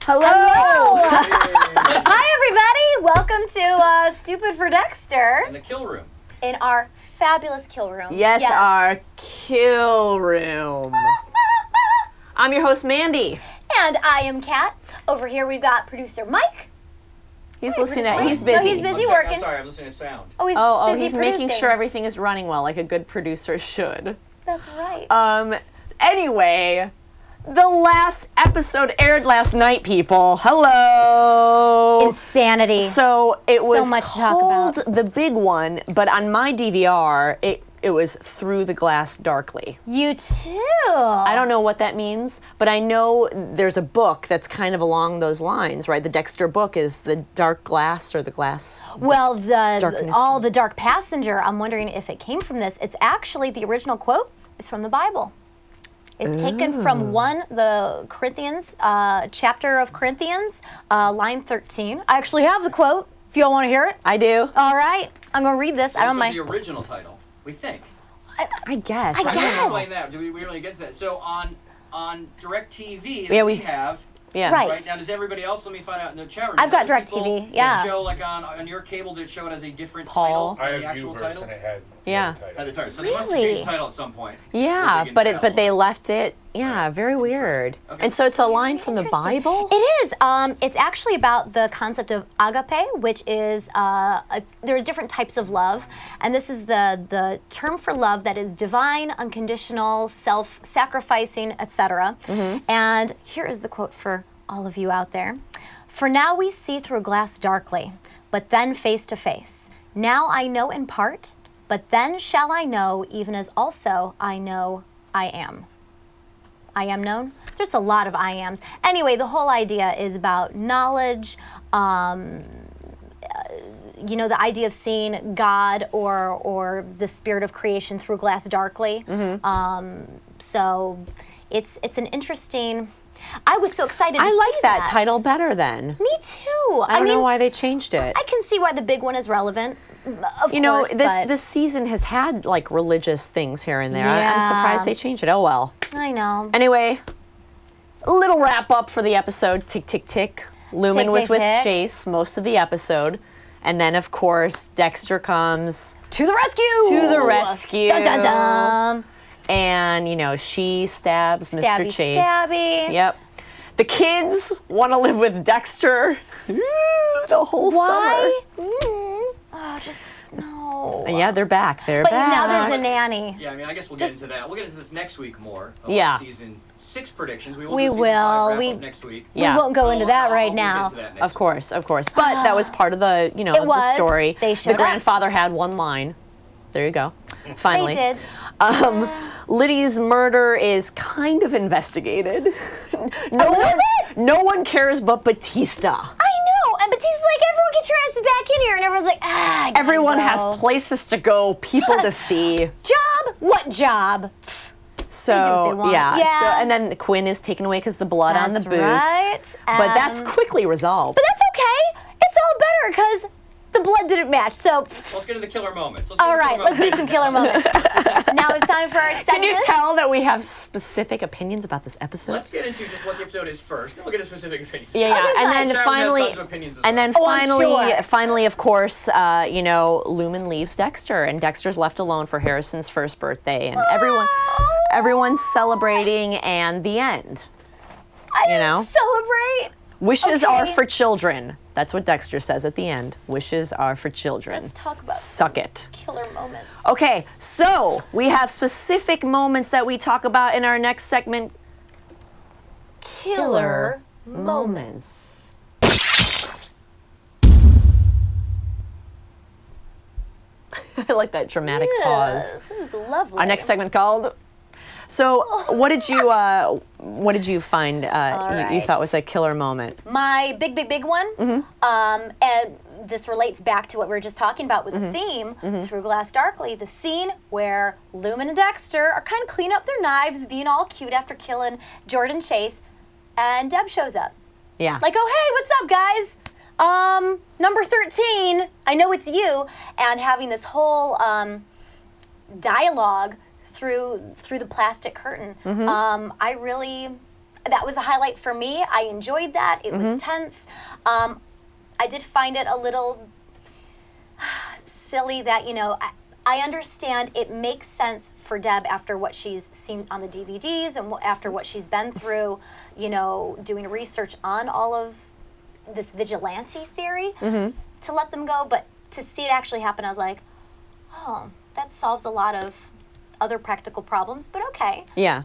Hello! Hi, everybody! Welcome to Stupid For Dexter. In the kill room. In our fabulous kill room. Yes, our kill room. I'm your host, Mandy. And I am Kat. Over here we've got producer Mike. He's listening. He's busy. No, he's busy working. I'm sorry, I'm listening to sound. Oh, he's busy he's producing. making sure everything is running well, like a good producer should. That's right. Anyway, the last episode aired last night, people. Hello. Insanity. So it was so much to talk called about. The Big One, but on my DVR, it was Through the Glass Darkly. You too. I don't know what that means, but I know there's a book that's kind of along those lines, right? The Dexter book is The Dark Glass or The Glass. Well, Darkness. all the Dark Passenger, I'm wondering if it came from this. It's actually, the original quote is from the Bible. It's taken from the Corinthians, chapter of Corinthians, line 13. I actually have the quote, if you all want to hear it. I do. All right, I'm going to read this. I don't This mind. is the original title, we think. I guess. I I'm guess. gonna explain that. Do we really get to that? So on DirecTV, Yeah, we we- have. Yeah. Right. Right now, does everybody else? Let me find out in the chat room. I've got Other people, DirecTV, did yeah. it show like on your cable? Did it show it as a different Paul. title? I than the have actual Uverse title. and it had Yeah. Had the title. So they must have Really? changed the title at some point. Yeah, We're digging but that but out. they left it. Yeah, very weird. Okay. And so it's a line from the Interesting. Bible. It is. It's actually about the concept of agape, which is there are different types of love, and this is the term for love that is divine, unconditional, self-sacrificing, etc. And here is the quote for all of you out there: "For now we see through a glass darkly, but then face to face. Now I know in part, but then shall I know, even as also I know I am." I am known. There's a lot of I ams. Anyway, the whole idea is about knowledge, the idea of seeing God or the spirit of creation through glass darkly. So it's an interesting. I was so excited to I see like that title better then. Me too. I don't know why they changed it. I can see why the big one is relevant. Of You know, course, but this season has had like religious things here and there. I'm Yeah. surprised they changed it. Oh well. I know. Anyway, a little wrap up for the episode. Tick, tick, tick. Lumen Tick, was tick, with tick. Chase most of the episode. And then, of course, Dexter comes To the rescue! to the rescue. Dun dun dun! And, she stabs Mr. Stabby, Chase. stabby. Yep. The kids want to live with Dexter the whole Why? summer. Oh, just no. Yeah, they're back. They're But back. now there's a nanny. Yeah, I mean, I guess we'll get into that. We'll get into this next week more. Yeah. Season 6 predictions. We will. We do season will. 5 wrap up next week. Yeah. We won't go into that right We'll now. get to that next Of course. But that was part of the, It the was. story. They showed the up. grandfather had one line. There you go. Finally. They did. Liddy's murder is kind of investigated. No one cares but Batista. I know. And Batista's like, everyone get your asses back in here. And everyone's like, I gotta Everyone go. has places to go, people to see. Job? What job? So they want. yeah. Yeah. So and then Quinn is taken away because the blood on the That's boots. right. But that's quickly resolved. But that's okay. It's all better because the blood didn't match. So, Let's get to the killer moments. all right, let's do some killer moments. Now it's time for our segment. Can you tell that we have specific opinions about this episode? Let's get into just what the episode is first. Then we'll get to specific opinions. Yeah, Okay, and fine. then Chat room has finally, tons of opinions as and well. then Oh, I'm sure. finally, of course, Lumen leaves Dexter, and Dexter's left alone for Harrison's first birthday, and everyone's celebrating, and the end. I you didn't know? celebrate. Wishes Okay. are for children. That's what Dexter says at the end. Wishes are for children. Let's talk about Suck it. killer moments. Okay, so we have specific moments that we talk about in our next segment. Killer moments. I like that dramatic pause. This is lovely. Our next segment called. So, what did you find? You right. thought was a killer moment? My big one, and this relates back to what we were just talking about with the theme, Through Glass Darkly, the scene where Lumen and Dexter are kind of cleaning up their knives, being all cute after killing Jordan Chase, and Deb shows up. Yeah. Like, oh, hey, what's up, guys? Number 13, I know it's you, and having this whole dialogue through the plastic curtain. I that was a highlight for me. I enjoyed that. It was tense. I did find it a little silly that, you know, I understand it makes sense for Deb after what she's seen on the DVDs and after what she's been through, you know, doing research on all of this vigilante theory to let them go. But to see it actually happen, I was like, oh, that solves a lot of other practical problems, but okay. Yeah.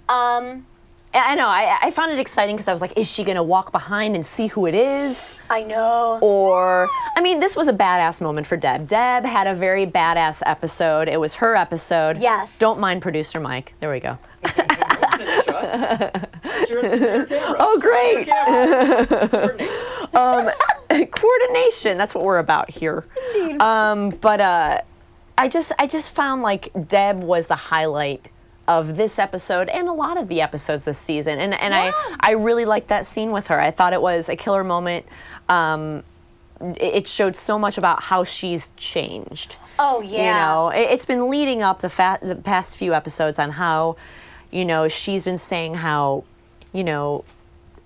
I know. I found it exciting because I was like, is she going to walk behind and see who it is? I know. Or, I mean, this was a badass moment for Deb. Deb had a very badass episode. It was her episode. Yes. Don't mind producer Mike. There we go. Oh, great. Coordination. Coordination. That's what we're about here. Indeed. But I just found like Deb was the highlight of this episode and a lot of the episodes this season. And I really liked that scene with her. I thought it was a killer moment. It showed so much about how she's changed. Oh, yeah. You know, it's been leading up the past few episodes on how, you know, she's been saying how, you know,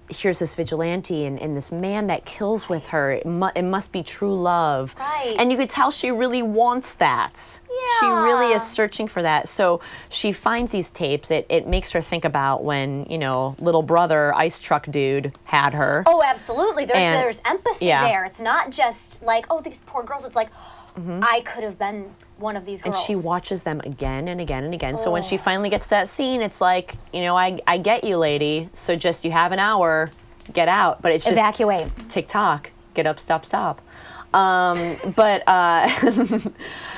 here's this vigilante and this man that kills with her. It must be true love. Right. And you could tell she really wants that. Yeah. She really is searching for that. So she finds these tapes. It makes her think about when, you know, little brother ice truck dude had her. Oh, absolutely. There's empathy yeah. there. It's not just like, oh, these poor girls. It's like, I could have been one of these girls. And she watches them again and again and again. So when she finally gets to that scene, it's like, you know, I get you, lady. So just you have an hour, get out. But it's just evacuate. TikTok, get up, stop, stop. But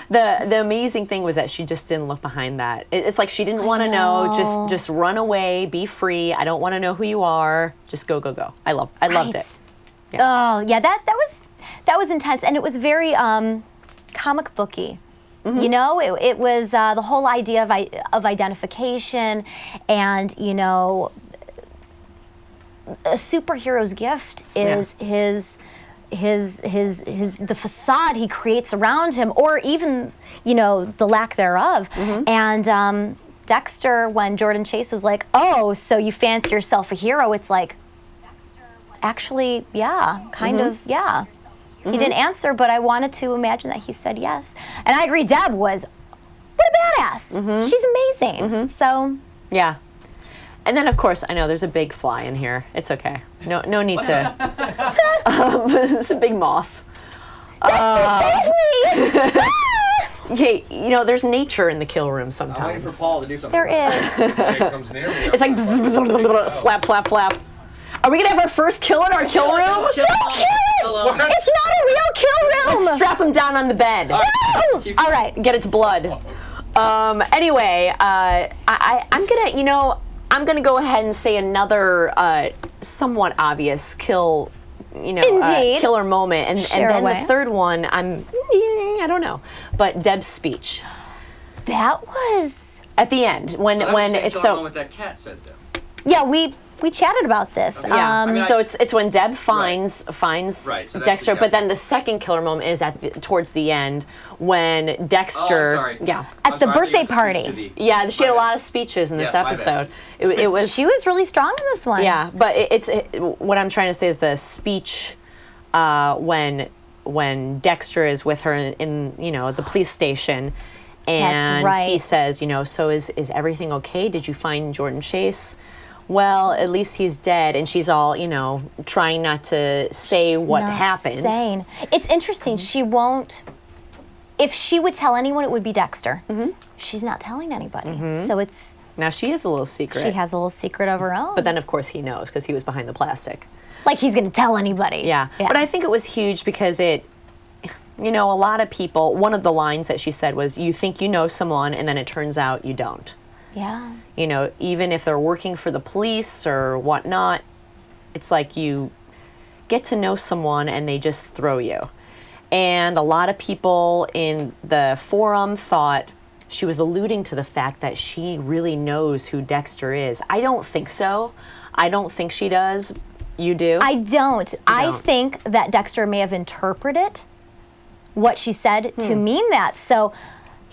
the amazing thing was that she just didn't look behind that. It's like she didn't want to know. Just run away, be free. I don't want to know who you are. Just go, go, go. I loved it. Yeah. Oh yeah, that was intense, and it was very comic booky. You know, it was the whole idea of identification, and you know, a superhero's gift is the facade he creates around him, or even, you know, the lack thereof. And Dexter, when Jordan Chase was like, "Oh, so you fancy yourself a hero?" It's like, actually, yeah, kind of, yeah. He didn't answer, but I wanted to imagine that he said yes. And I agree, Deb was, what a badass. She's amazing. So. Yeah. And then, of course, I know there's a big fly in here. It's okay. No need to. It's a big moth. Dexter, save me! Yeah, you know, there's nature in the kill room sometimes. I'm waiting for Paul to do something. There is. When it comes near me, It's like flap, flap, flap. Are we gonna have our first kill in our kill room? Don't kill it! It's not a real kill room! Let's strap him down on the bed. No! All right. Get its blood. Anyway, I'm gonna, you know, I'm gonna go ahead and say another somewhat obvious kill, you know, killer moment, and then the third one, I don't know, but Deb's speech. That was At the end, when it's so. Moment that cat said though. Yeah, we chatted about this. Okay. Yeah, I mean, so it's when Deb finds Right, so that's Dexter, the- but then the second killer moment is towards the end when Dexter. Oh, sorry. Yeah. At the birthday party. Yeah, she had a lot of speeches in this Yes, my episode. It was. She was really strong in this one. Yeah, but what I'm trying to say is the speech when Dexter is with her in you know, the police station, and That's right. he says, you know, so is everything okay? Did you find Jordan Chase? Well, at least he's dead. And she's all, you know, trying not to say She's what not happened. Saying. It's interesting. She won't. If she would tell anyone, it would be Dexter. She's not telling anybody. So it's. Now she has a little secret. She has a little secret of her own. But then, of course, he knows because he was behind the plastic. like he's going to tell anybody. Yeah. But I think it was huge because it, you know, a lot of people, one of the lines that she said was, you think you know someone and then it turns out you don't. Yeah. You know, even if they're working for the police or whatnot, it's like you get to know someone and they just throw you. And a lot of people in the forum thought she was alluding to the fact that she really knows who Dexter is. I don't think so. I don't think she does. You do? I don't. I don't. think that Dexter may have interpreted what she said to mean that. So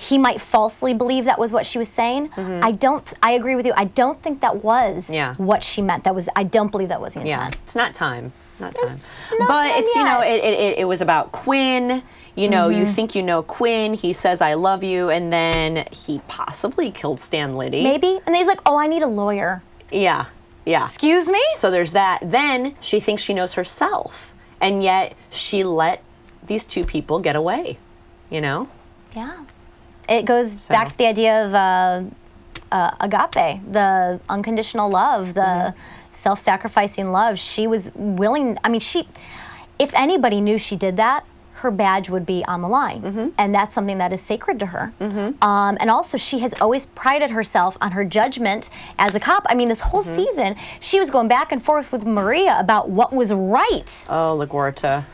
he might falsely believe that was what she was saying. I agree with you. I don't think that was what she meant. I don't believe that was the intent. Yeah, it's not time. Not time. not But time it's, yet. it was about Quinn. You know, you think you know Quinn. He says, I love you. And then he possibly killed Stan Liddy. Maybe. And then he's like, oh, I need a lawyer. Yeah. Yeah. Excuse me? So there's that. Then she thinks she knows herself. And yet she let these two people get away. You know? Yeah. It goes back to the idea of agape, the unconditional love, the self-sacrificing love. She was willing, I mean, if anybody knew she did that, her badge would be on the line. And that's something that is sacred to her. And also, she has always prided herself on her judgment as a cop. I mean, this whole season, she was going back and forth with Maria about what was right. Oh, LaGuardia.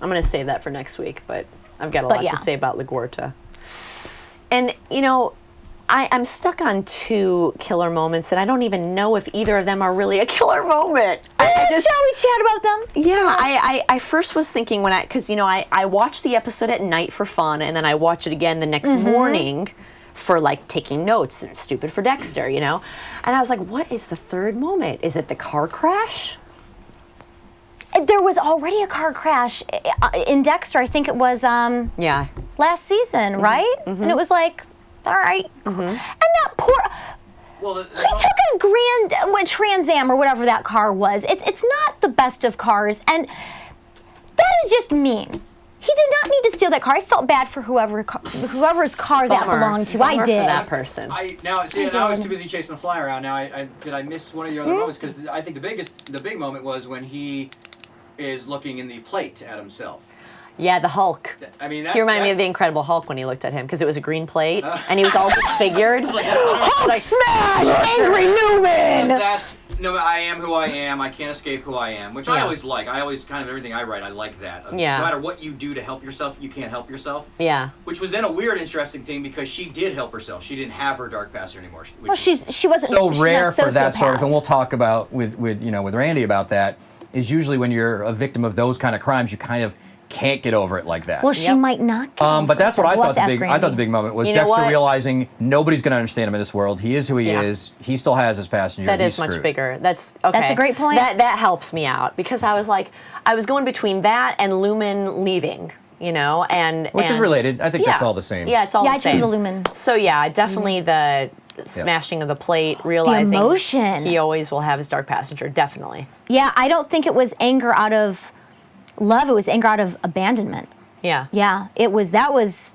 I'm going to save that for next week, but I've got a lot to say about LaGuardia. And, you know, I'm stuck on 2 killer moments, and I don't even know if either of them are really a killer moment. Shall we chat about them? Yeah, I first was thinking because, you know, I watched the episode at night for fun, and then I watch it again the next morning for, like, taking notes and Stupid for Dexter, you know? And I was like, what is the third moment? Is it the car crash? There was already a car crash in Dexter. I think it was last season, right? And it was like, all right. And that poor... Well, he took a Trans Am or whatever that car was. It's not the best of cars, and that is just mean. He did not need to steal that car. I felt bad for whoever's car that belonged to. I did. For that person. I was too busy chasing the fly around. Now, did I miss one of your other moments? Because I think the big moment was when he is looking in the plate at himself. Yeah, the Hulk. I mean, he reminded me of the Incredible Hulk when he looked at him, because it was a green plate, and he was all disfigured. Hulk smash! Angry Newman! I am who I am. I can't escape who I am, which I always like. I always kind of everything I write, I like that. No matter what you do to help yourself, you can't help yourself. Yeah. Which was then a weird, interesting thing, because she did help herself. She didn't have her dark past anymore. Well, she wasn't so rare for that sociopath. sort of, and we'll talk about with Randy about that. Is usually when you're a victim of those kind of crimes, you kind of can't get over it like that. Well, she might not get over but that's what I thought I thought the big moment was Dexter realizing nobody's going to understand him in this world. He is who he is. He still has his passenger. That He's is much screwed. bigger. That's okay. That's a great point. That helps me out, because I was like, I was going between that and Lumen leaving, you know, which is related. I think that's all the same. Yeah, it's all the same. I chose the Lumen. So yeah, definitely the smashing of the plate, realizing the emotion. He always will have his dark passenger, definitely. Yeah, I don't think it was anger out of love. It was anger out of abandonment. Yeah. Yeah, that was...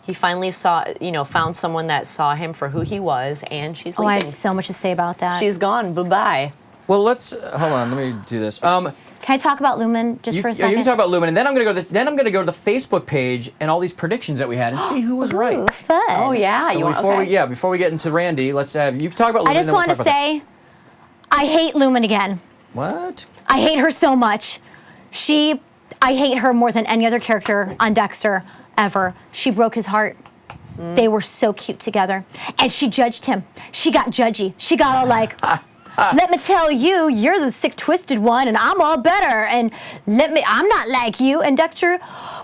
He finally found someone that saw him for who he was, and she's leaving. Oh, I have so much to say about that. She's gone. Bye-bye. Well, let's hold on. Let me do this. Can I talk about Lumen just for a second? You can talk about Lumen, and then I'm going to go to the Facebook page and all these predictions that we had and see who was right. Ooh, fun. Oh yeah. So before we get into Randy, let's have you talk about Lumen. I just want to say, I hate Lumen again. What? I hate her so much. I hate her more than any other character on Dexter ever. She broke his heart. They were so cute together. And she judged him. She got judgy. She got all like, let me tell you, you're the sick, twisted one, and I'm all better. And I'm not like you. And Dexter,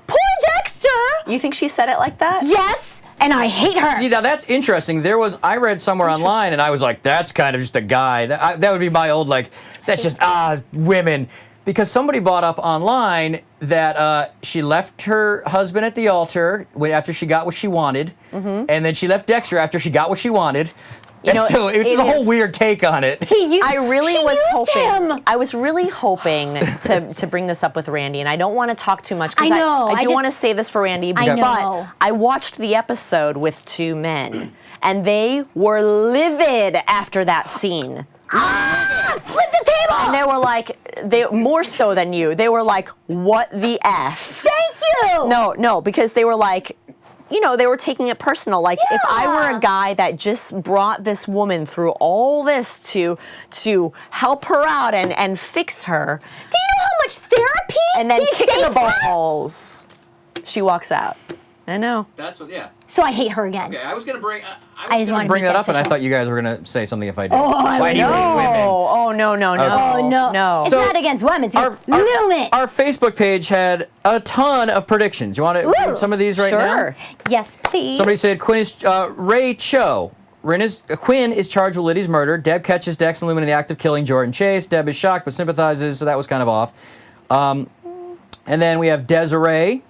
poor Dexter. You think she said it like that? Yes. And I hate her. See, now that's interesting. I read somewhere online, and I was like, that's kind of just a guy. That would be my old, that's just, women. Because somebody brought up online that she left her husband at the altar after she got what she wanted, and then she left Dexter after she got what she wanted. It was a whole weird take on it. I was really hoping to bring this up with Randy, and I don't want to talk too much, because I do want to say this for Randy, but I watched the episode with 2 men, and they were livid after that scene. Flip the table! And they were like, more so than you, they were like, what the F? Thank you! No, because they were like, they were taking it personal. Like, if I were a guy that just brought this woman through all this to help her out and fix her. Do you know how much therapy and then he kicking the saved her? balls, she walks out. I know. That's what. Yeah. So I hate her again. Okay, I was gonna bring. I just wanted to Bring make that up, and I official. thought you guys were gonna say something if I did. Oh, I Why do you know. hate women? Oh no no no Oh no! no. It's So, not against women. It's Our, against Lumen. our Facebook page had a ton of predictions. You want to read some of these right now? Sure. Yes, please. Somebody said Quinn is Ray Cho. Quinn is charged with Liddy's murder. Deb catches Dex and Lumen in the act of killing Jordan Chase. Deb is shocked but sympathizes, so that was kind of off. And then we have Desiree.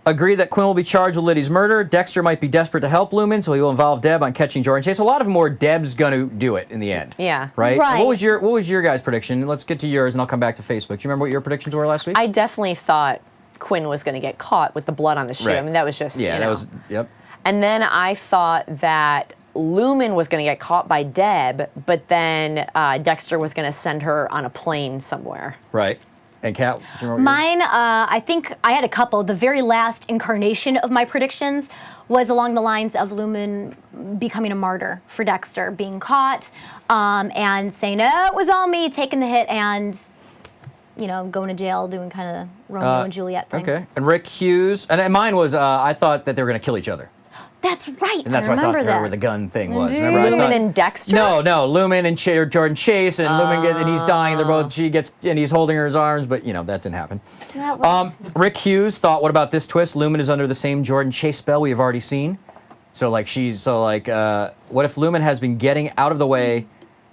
Agree that Quinn will be charged with Liddy's murder. Dexter might be desperate to help Lumen, so he will involve Deb on catching Jordan Chase. A lot of them were Deb's going to do it in the end. Yeah. Right? Right. What was your guys' prediction? Let's get to yours, and I'll come back to Facebook. Do you remember what your predictions were last week? I definitely thought Quinn was going to get caught with the blood on the shoe. Right. I mean, that was just yeah, you that know. was yep. And then I thought that Lumen was going to get caught by Deb, but then Dexter was going to send her on a plane somewhere. Right. And Kat, do you remember what Mine, I think I had a couple. The very last incarnation of my predictions was along the lines of Lumen becoming a martyr for Dexter, being caught and saying, "No, it was all me," taking the hit and, you know, going to jail, doing kind of Romeo and Juliet thing. Okay. And Rick Hughes, and mine was I thought that they were going to kill each other. That's right. And that's I what I thought remember that. where the gun thing was. Remember, I Lumen thought- and Dexter? No, Lumen and Jordan Chase, and Lumen gets, and he's dying. They're both. She gets, and he's holding her in his arms, but you know that didn't happen. That was- Rick Hughes thought, what about this twist? Lumen is under the same Jordan Chase spell we have already seen. So what if Lumen has been getting out of the way?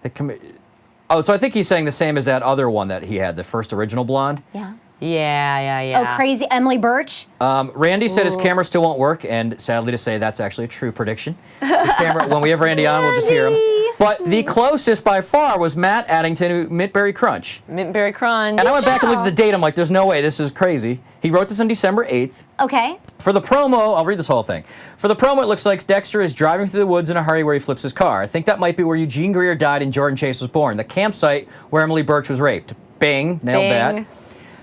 So I think he's saying the same as that other one that he had, the first original blonde. Yeah. Yeah. Oh, crazy Emily Birch. Randy said his camera still won't work, and sadly to say, that's actually a true prediction. His camera, when we have Randy on, we'll just hear him. But the closest by far was Matt adding to Mintberry Crunch. Mintberry Crunch. And I went back and looked at the date. I'm like, there's no way. This is crazy. He wrote this on December 8th. Okay. For the promo, I'll read this whole thing. For the promo, it looks like Dexter is driving through the woods in a hurry where he flips his car. I think that might be where Eugene Greer died and Jordan Chase was born. The campsite where Emily Birch was raped. Bing. Nailed that.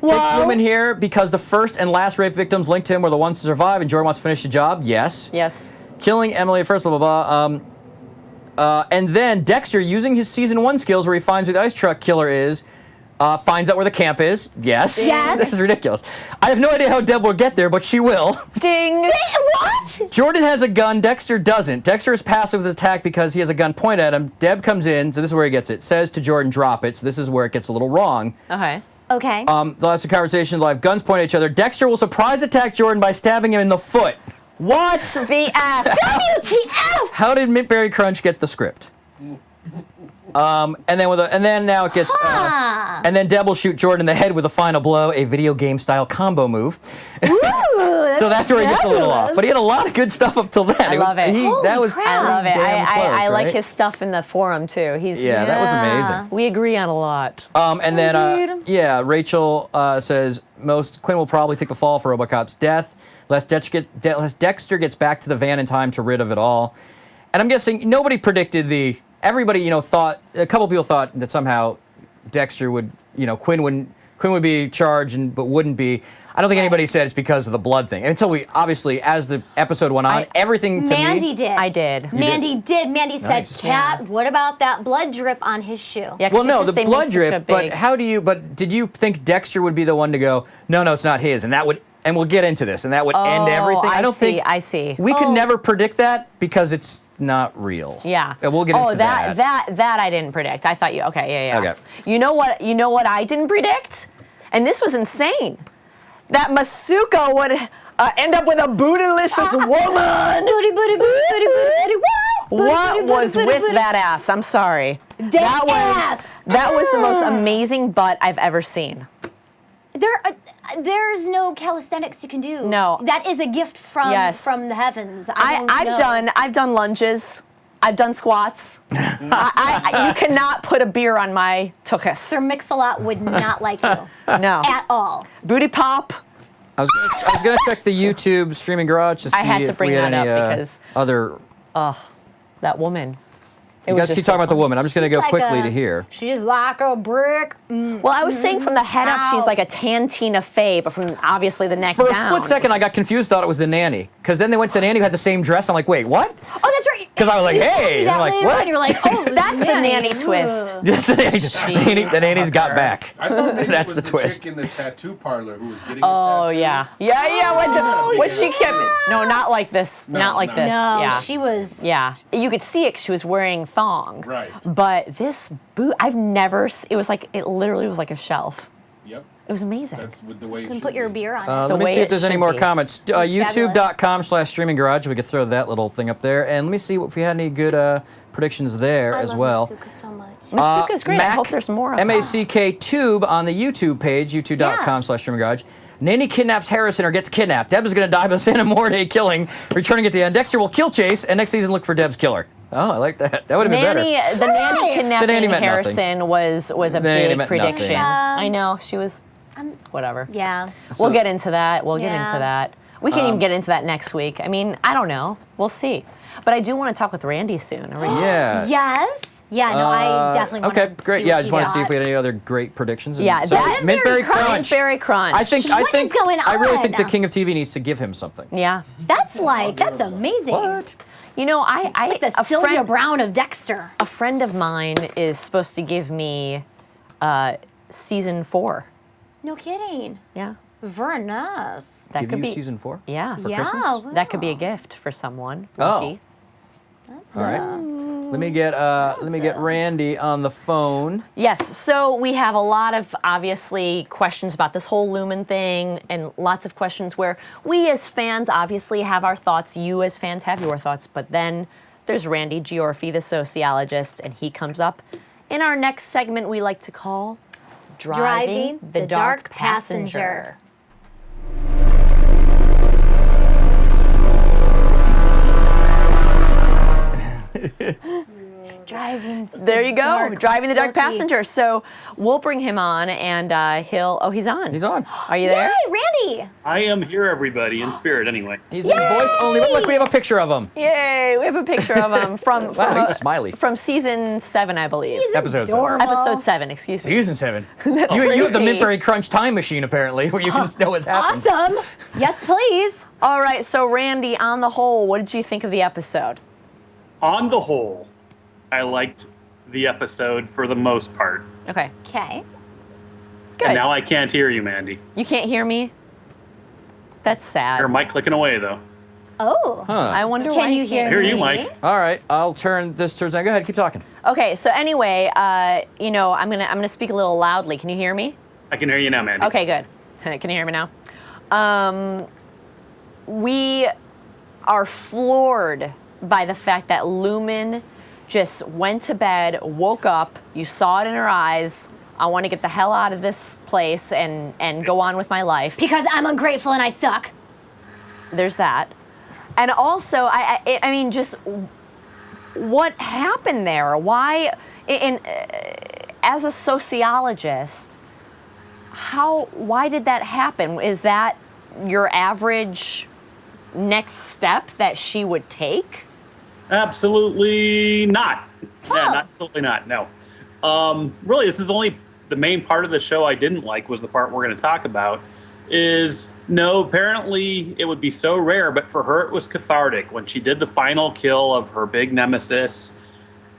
Takes Lumen here because the first and last rape victims linked to him were the ones to survive and Jordan wants to finish the job. Yes. Yes. Killing Emily at first, blah, blah, blah. And then Dexter, using his Season 1 skills where he finds who the ice truck killer is, finds out where the camp is. Yes. Yes. This is ridiculous. I have no idea how Deb will get there, but she will. Ding. What? Jordan has a gun. Dexter doesn't. Dexter is passive with his attack because he has a gun pointed at him. Deb comes in, so this is where he gets it. Says to Jordan, drop it. So this is where it gets a little wrong. Okay. Okay. The last conversation, they'll have guns pointed at each other. Dexter will surprise attack Jordan by stabbing him in the foot. What the F? WTF? How did Mintberry Crunch get the script? And then now it gets, and then Deb will shoot Jordan in the head with a final blow, a video game style combo move. So that's where he gets a little off. But he had a lot of good stuff up till then. I love it. That was crap. I love it. damn close, I like right? his stuff in the forum too. Yeah, that was amazing. We agree on a lot. And then, Rachel says Quinn will probably take the fall for RoboCop's death, lest Dexter gets back to the van in time to rid of it all. And I'm guessing nobody predicted everybody, thought, a couple people thought that somehow Dexter would, Quinn would be charged but wouldn't be. I don't think anybody said it's because of the blood thing. Until we, obviously, as the episode went on, everything to Mandy me. did. I did. Mandy did. Mandy said, Nice. Kat, what about that blood drip on his shoe? Yeah, 'cause Well, it no, just- the they blood made such a drip, big- but did you think Dexter would be the one to go, no, it's not his, and that would, and we'll get into this, and that would end everything? I don't think. I see. We could never predict that because it's not real. Yeah. And we'll get into that. that I didn't predict. I thought yeah. Okay. You know what I didn't predict? And this was insane. That Masuko would end up with a bootylicious woman. Booty, booty, booty, booty, booty, booty, What was with that ass? I'm sorry. That ass. That was the most amazing butt I've ever seen. There's no calisthenics you can do. No. That is a gift from the heavens. I've done lunges. I've done squats. You cannot put a beer on my tuchus. Sir Mix-a-Lot would not like you. No. At all. Booty pop. I was gonna check the YouTube Streamin Garage to see I had to if bring we had that any up because other. that woman. You guys keep talking about the woman. I'm just gonna go quickly to here. She's like a brick. Well, I was saying from the head up, she's like a Tantina Faye, but from obviously the neck For a down. split second, I got confused, thought it was the nanny. Because then they went to the nanny who had the same dress. I'm like, wait, what? Oh, that's right. Because I was like, hey. That I'm like, later what? on, you're like, oh, That's the nanny twist. That's the nanny's got back. I thought maybe That's it was the twist. chick in the tattoo parlor who was getting Oh a tattoo. yeah. When she kept no, not like this, not like this. No, Yeah. she was. Yeah, you could see it 'cause she was wearing thong. Right. But this boot, I've never. It was like it literally was like a shelf. Yep. It was amazing. That's with the way. Can put your beer on it. The Let me way see if it there's any should more be. comments. fabulous. YouTube.com/Streamin Garage. We could throw that little thing up there. And let me see if we had any good predictions there I as love well. Masuka so much. Masuka's great. I Mac- hope there's more of MACK Tube on the YouTube page, youtube.com/Streamin Garage. Nanny kidnaps Harrison or gets kidnapped. Deb is going to die by the Santa Morte killing, returning at the end. Dexter will kill Chase, and next season look for Deb's killer. Oh, I like that. That would have been better. The nanny kidnapping nanny meant Harrison was a nanny big meant prediction. nothing. I know she was. Whatever. Yeah. We'll get into that. We'll get Yeah. into that. We can even get into that next week. I mean, I don't know. We'll see. But I do want to talk with Randy soon. Are we? Yeah. Yes. Yeah. No, I definitely want to. Okay, great. Yeah, I just want to see if we had any other great predictions. And Yeah, so, that Mintberry Crunch. Mintberry Crunch. I think. What is going I really think the on? King of TV needs to give him something. Yeah. That's amazing. What? You know, Like the Sylvia Brown of Dexter. A friend of mine is supposed to give me season 4. No kidding. Yeah. Very nice. That Give could you be season 4? Yeah. For Yeah. Christmas? Wow. That could be a gift for someone. Oh. Lucky. That's, All right. Let me get Randy on the phone. Yes, so we have a lot of, obviously, questions about this whole Lumen thing and lots of questions where we as fans obviously have our thoughts, you as fans have your thoughts, but then there's Randy Gyorffy, the sociologist, and he comes up in our next segment we like to call Driving the Dark Passenger. There you go, Driving the Dark Passenger. So we'll bring him on, and he's on. He's on. Are you there? Yay, Randy! I am here, everybody, in spirit, anyway. He's in voice only, but look, we have a picture of him. Yay! We have a picture of him from Wow, he's smiley. from season 7, I believe. Episode 7. adorable. Episode 7. Excuse me. Season 7. You have the crazy. Mintberry Crunch time machine, apparently, where you can know what happened. Awesome. Yes, please. All right. So Randy, on the whole, what did you think of the episode? On the whole, I liked the episode for the most part. Okay. Okay. Good. And now I can't hear you, Mandy. You can't hear me? That's sad. Your mic clicking away, though. Oh. I wonder why Can you hear I hear me? you, Mike. All right, I'll turn this towards. Go ahead, keep talking. Okay. So anyway, I'm gonna speak a little loudly. Can you hear me? I can hear you now, Mandy. Okay, good. Can you hear me now? We are floored by the fact that Lumen just went to bed, woke up, you saw it in her eyes. I want to get the hell out of this place and go on with my life. Because I'm ungrateful and I suck. There's that. And also, I mean, just what happened there? Why, as a sociologist, why did that happen? Is that your average next step that she would take? Absolutely not. Yeah, absolutely not. No. Really, this is only the main part of the show I didn't like was the part we're going to talk about. Apparently it would be so rare, but for her it was cathartic. When she did the final kill of her big nemesis,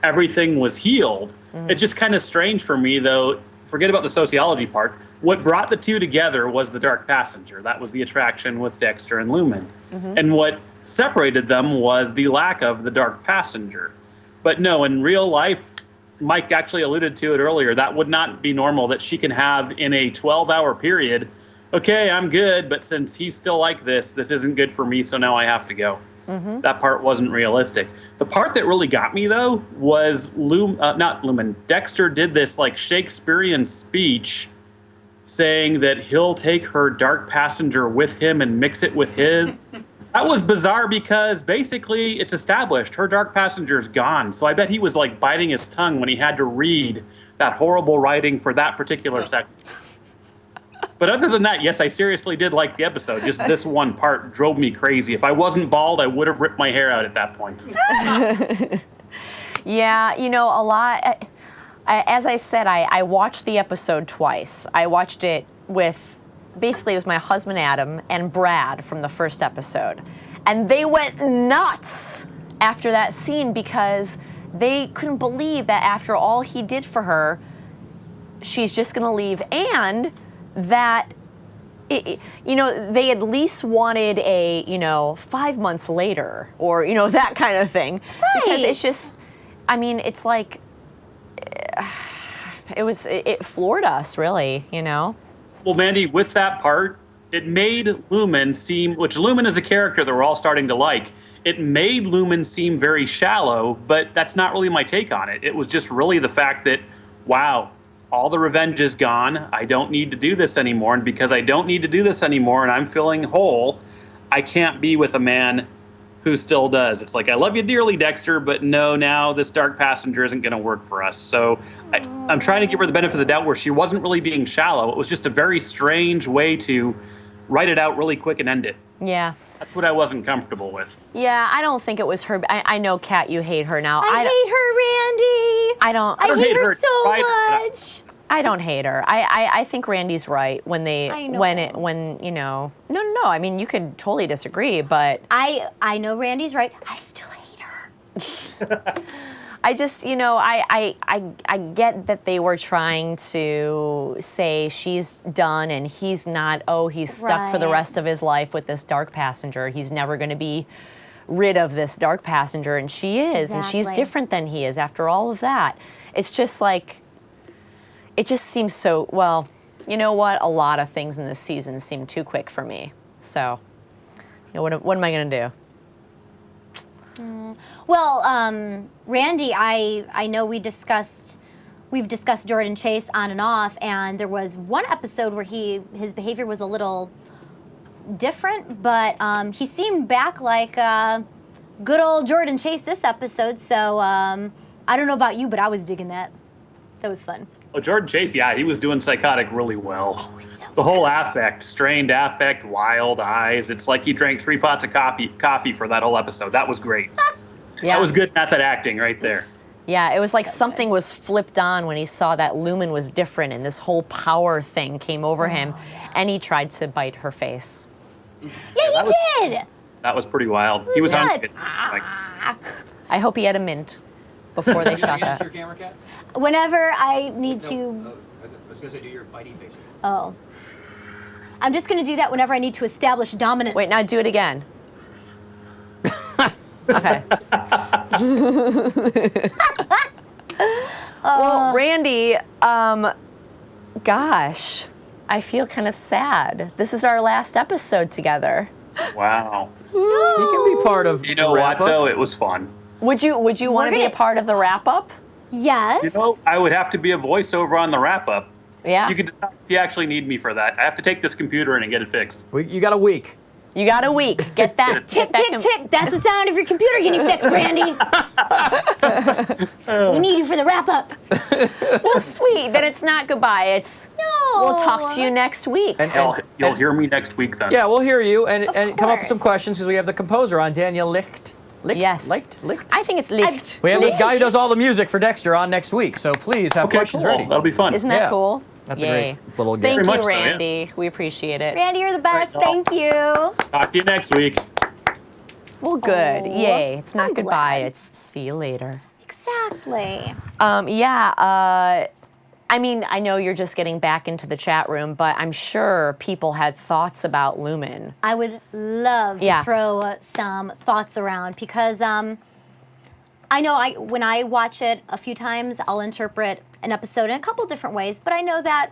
everything was healed. It's just kind of strange for me, though. Forget about the sociology part. What brought the two together was the Dark Passenger. That was the attraction with Dexter and Lumen. And what separated them was the lack of the Dark Passenger. But no, in real life, Mike actually alluded to it earlier, that would not be normal that she can have in a 12-hour period, okay, I'm good, but since he's still like this isn't good for me, so now I have to go. That part wasn't realistic. The part that really got me, though, was Dexter did this like Shakespearean speech saying that he'll take her Dark Passenger with him and mix it with his. That was bizarre because basically it's established her Dark Passenger's gone. So I bet he was like biting his tongue when he had to read that horrible writing for that particular section. But other than that, yes, I seriously did like the episode. Just this one part drove me crazy. If I wasn't bald, I would have ripped my hair out at that point. Yeah, a lot. As I said, I watched the episode twice. I watched it with, basically it was my husband Adam and Brad from the first episode. And they went nuts after that scene because they couldn't believe that after all he did for her, she's just going to leave, and that, they at least wanted a, 5 months later, or, that kind of thing. Right. Because it's just, it's like, it floored us, really, Well, Mandy, with that part, it made Lumen seem, which Lumen is a character that we're all starting to like, it made Lumen seem very shallow, but that's not really my take on it. It was just really the fact that, wow, all the revenge is gone. I don't need to do this anymore. And because I don't need to do this anymore and I'm feeling whole, I can't be with a man who still does. It's like, I love you dearly, Dexter, but no, now this dark passenger isn't going to work for us. So I'm trying to give her the benefit of the doubt where she wasn't really being shallow. It was just a very strange way to write it out really quick and end it. Yeah. That's what I wasn't comfortable with. Yeah, I don't think it was her. I know, Kat, you hate her now. I hate her, Randy. I hate her so Right. much. I don't hate her. I think Randy's right when I know. No, I mean, you could totally disagree, but I know Randy's right. I still hate her. I just, I get that they were trying to say she's done and he's not. Oh, he's stuck for the Right. rest of his life with this dark passenger. He's never going to be rid of this dark passenger, and she is, and she's Exactly. different than he is after all of that. It's just like, it just seems so, well, you know what? A lot of things in this season seem too quick for me. So, what am I going to do? Well, Randy, I know we've discussed Jordan Chase on and off, and there was one episode where his behavior was a little different, but he seemed back like good old Jordan Chase this episode. So I don't know about you, but I was digging that. That was fun. Well, Jordan Chase, yeah, he was doing psychotic really well. Oh, so The whole affect, strained affect, wild eyes. It's like he drank 3 pots of coffee for that whole episode. That was great. Yeah. That was good method acting right there. Yeah, it was like something was flipped on when he saw that Lumen was different and this whole power thing came over him, and he tried to bite her face. Yeah, that he did. That was pretty wild. He was on nuts. it. Like, I hope he had a mint before they Can shot you get into that. your camera, Kat? Whenever I need No, to, I was going to say do your bitey face. oh, I'm just going to do that whenever I need to establish dominance. Wait, now do it again. Okay. Well, Randy, gosh, I feel kind of sad. This is our last episode together. wow. He can be part of You know the what, wrap-up. though? It was fun. Would you want to be a gonna- part of the wrap up? Yes. You know, I would have to be a voiceover on the wrap-up. Yeah. You can decide if you actually need me for that. I have to take this computer in and get it fixed. You got a week. You got a week. Get that. Tick, get that tick, tick. That's the sound of your computer getting fixed, Randy. We need you for the wrap up. Well, sweet. Then it's not goodbye. It's No. we'll talk to you next week. You'll hear me next week then. Yeah, we'll hear you and come up with some course. questions because we have the composer on, Daniel Licht. Yes. Licht? I think it's Licht. We have the guy who does all the music for Dexter on next week, so please have Okay, questions cool. ready. That'll be fun. Isn't that Yeah. cool? That's a Yay. great little Thank game. Very you, much so, yeah. Randy. We appreciate it. Randy, you're the best. Right. Thank you. Talk to you next week. Well, good. Oh, Yay. It's not I'm goodbye. glad. It's see you later. Exactly. I mean, I know you're just getting back into the chat room, but I'm sure people had thoughts about Lumen. I would love Yeah. to throw some thoughts around because I know when I watch it a few times, I'll interpret an episode in a couple different ways, but I know that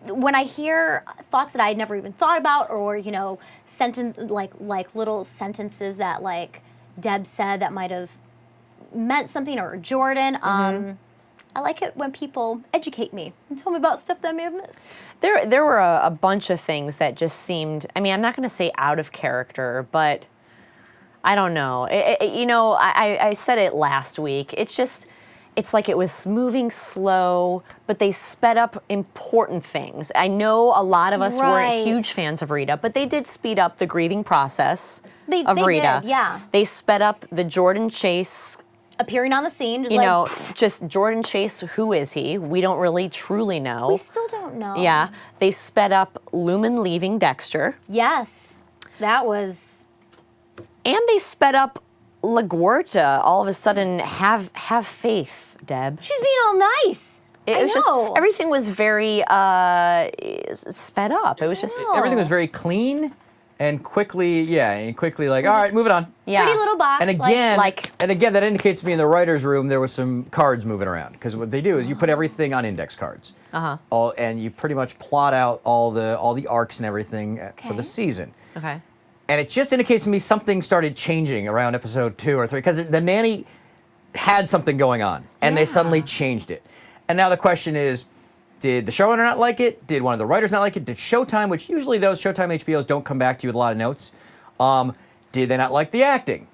when I hear thoughts that I had never even thought about, or sentence like little sentences that like Deb said that might have meant something, or Jordan, I like it when people educate me and tell me about stuff that I may have missed. There were a bunch of things that just seemed, I mean, I'm not going to say out of character, but I don't know. I said it last week. It's like it was moving slow, but they sped up important things. I know a lot of us Right. weren't huge fans of Rita, but they did speed up the grieving process They of Rita. did, yeah. They sped up the Jordan Chase, Appearing on the scene, just just Jordan Chase, who is he? We don't really truly know. we still don't know. Yeah, they sped up Lumen leaving Dexter. Yes, that was. And they sped up LaGuardia all of a sudden have faith, Deb? She's being all nice. It was just know. everything was very sped up. It was just Everything was very clean and quickly, like, all right, moving on. yeah. Pretty little box. And again, like- that indicates to me in the writer's room there was some cards moving around, because what they do is you put everything on index cards, and you pretty much plot out all the arcs and everything for the season. Okay. And it just indicates to me something started changing around episode 2 or 3, because the nanny had something going on, and they suddenly changed it. And now the question is, did the showrunner not like it? Did one of the writers not like it? Did Showtime, which usually those Showtime HBOs don't come back to you with a lot of notes, did they not like the acting?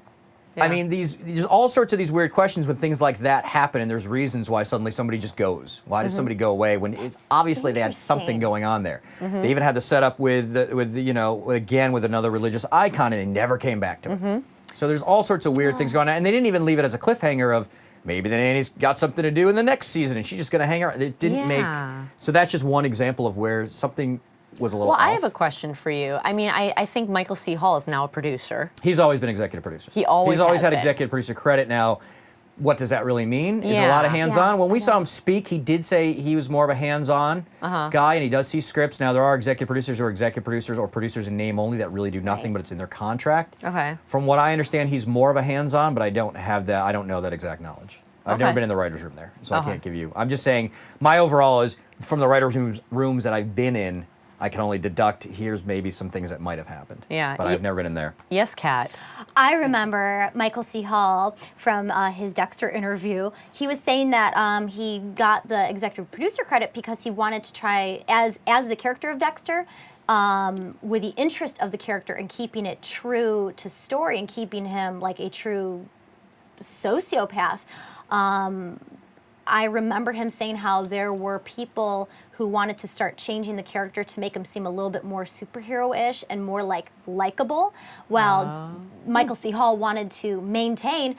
Yeah. I mean, there's all sorts of these weird questions when things like that happen, and there's reasons why suddenly somebody just goes. Why does somebody go away when it's obviously they had something going on there? They even had the setup with again with another religious icon, and they never came back to it. So there's all sorts of weird things going on, and they didn't even leave it as a cliffhanger of maybe the nanny's got something to do in the next season, and she's just going to hang around. It didn't make. So that's just one example of where something was a little. Well, I off. have a question for you. I mean, I think Michael C. Hall is now a producer. He's always been executive producer. He always He's always has had been. executive producer credit. Now, what does that really mean? Is it a lot of hands-on? When we saw him speak, he did say he was more of a hands-on guy, and he does see scripts. Now, there are executive producers who are executive producers or producers in name only that really do nothing, but it's in their contract. Okay. From what I understand, he's more of a hands-on, but I don't have that. I don't know that exact knowledge. I've never been in the writer's room there, so I can't give you. I'm just saying my overall is from the writer's rooms that I've been in, I can only deduct here's maybe some things that might have happened. Yeah. But I've never been in there. Yes, Kat. I remember Michael C. Hall from his Dexter interview. He was saying that he got the executive producer credit because he wanted to try, as the character of Dexter, with the interest of the character and keeping it true to story and keeping him like a true sociopath. I remember him saying how there were people who wanted to start changing the character to make him seem a little bit more superhero-ish and more like likable, while Michael C. Hall wanted to maintain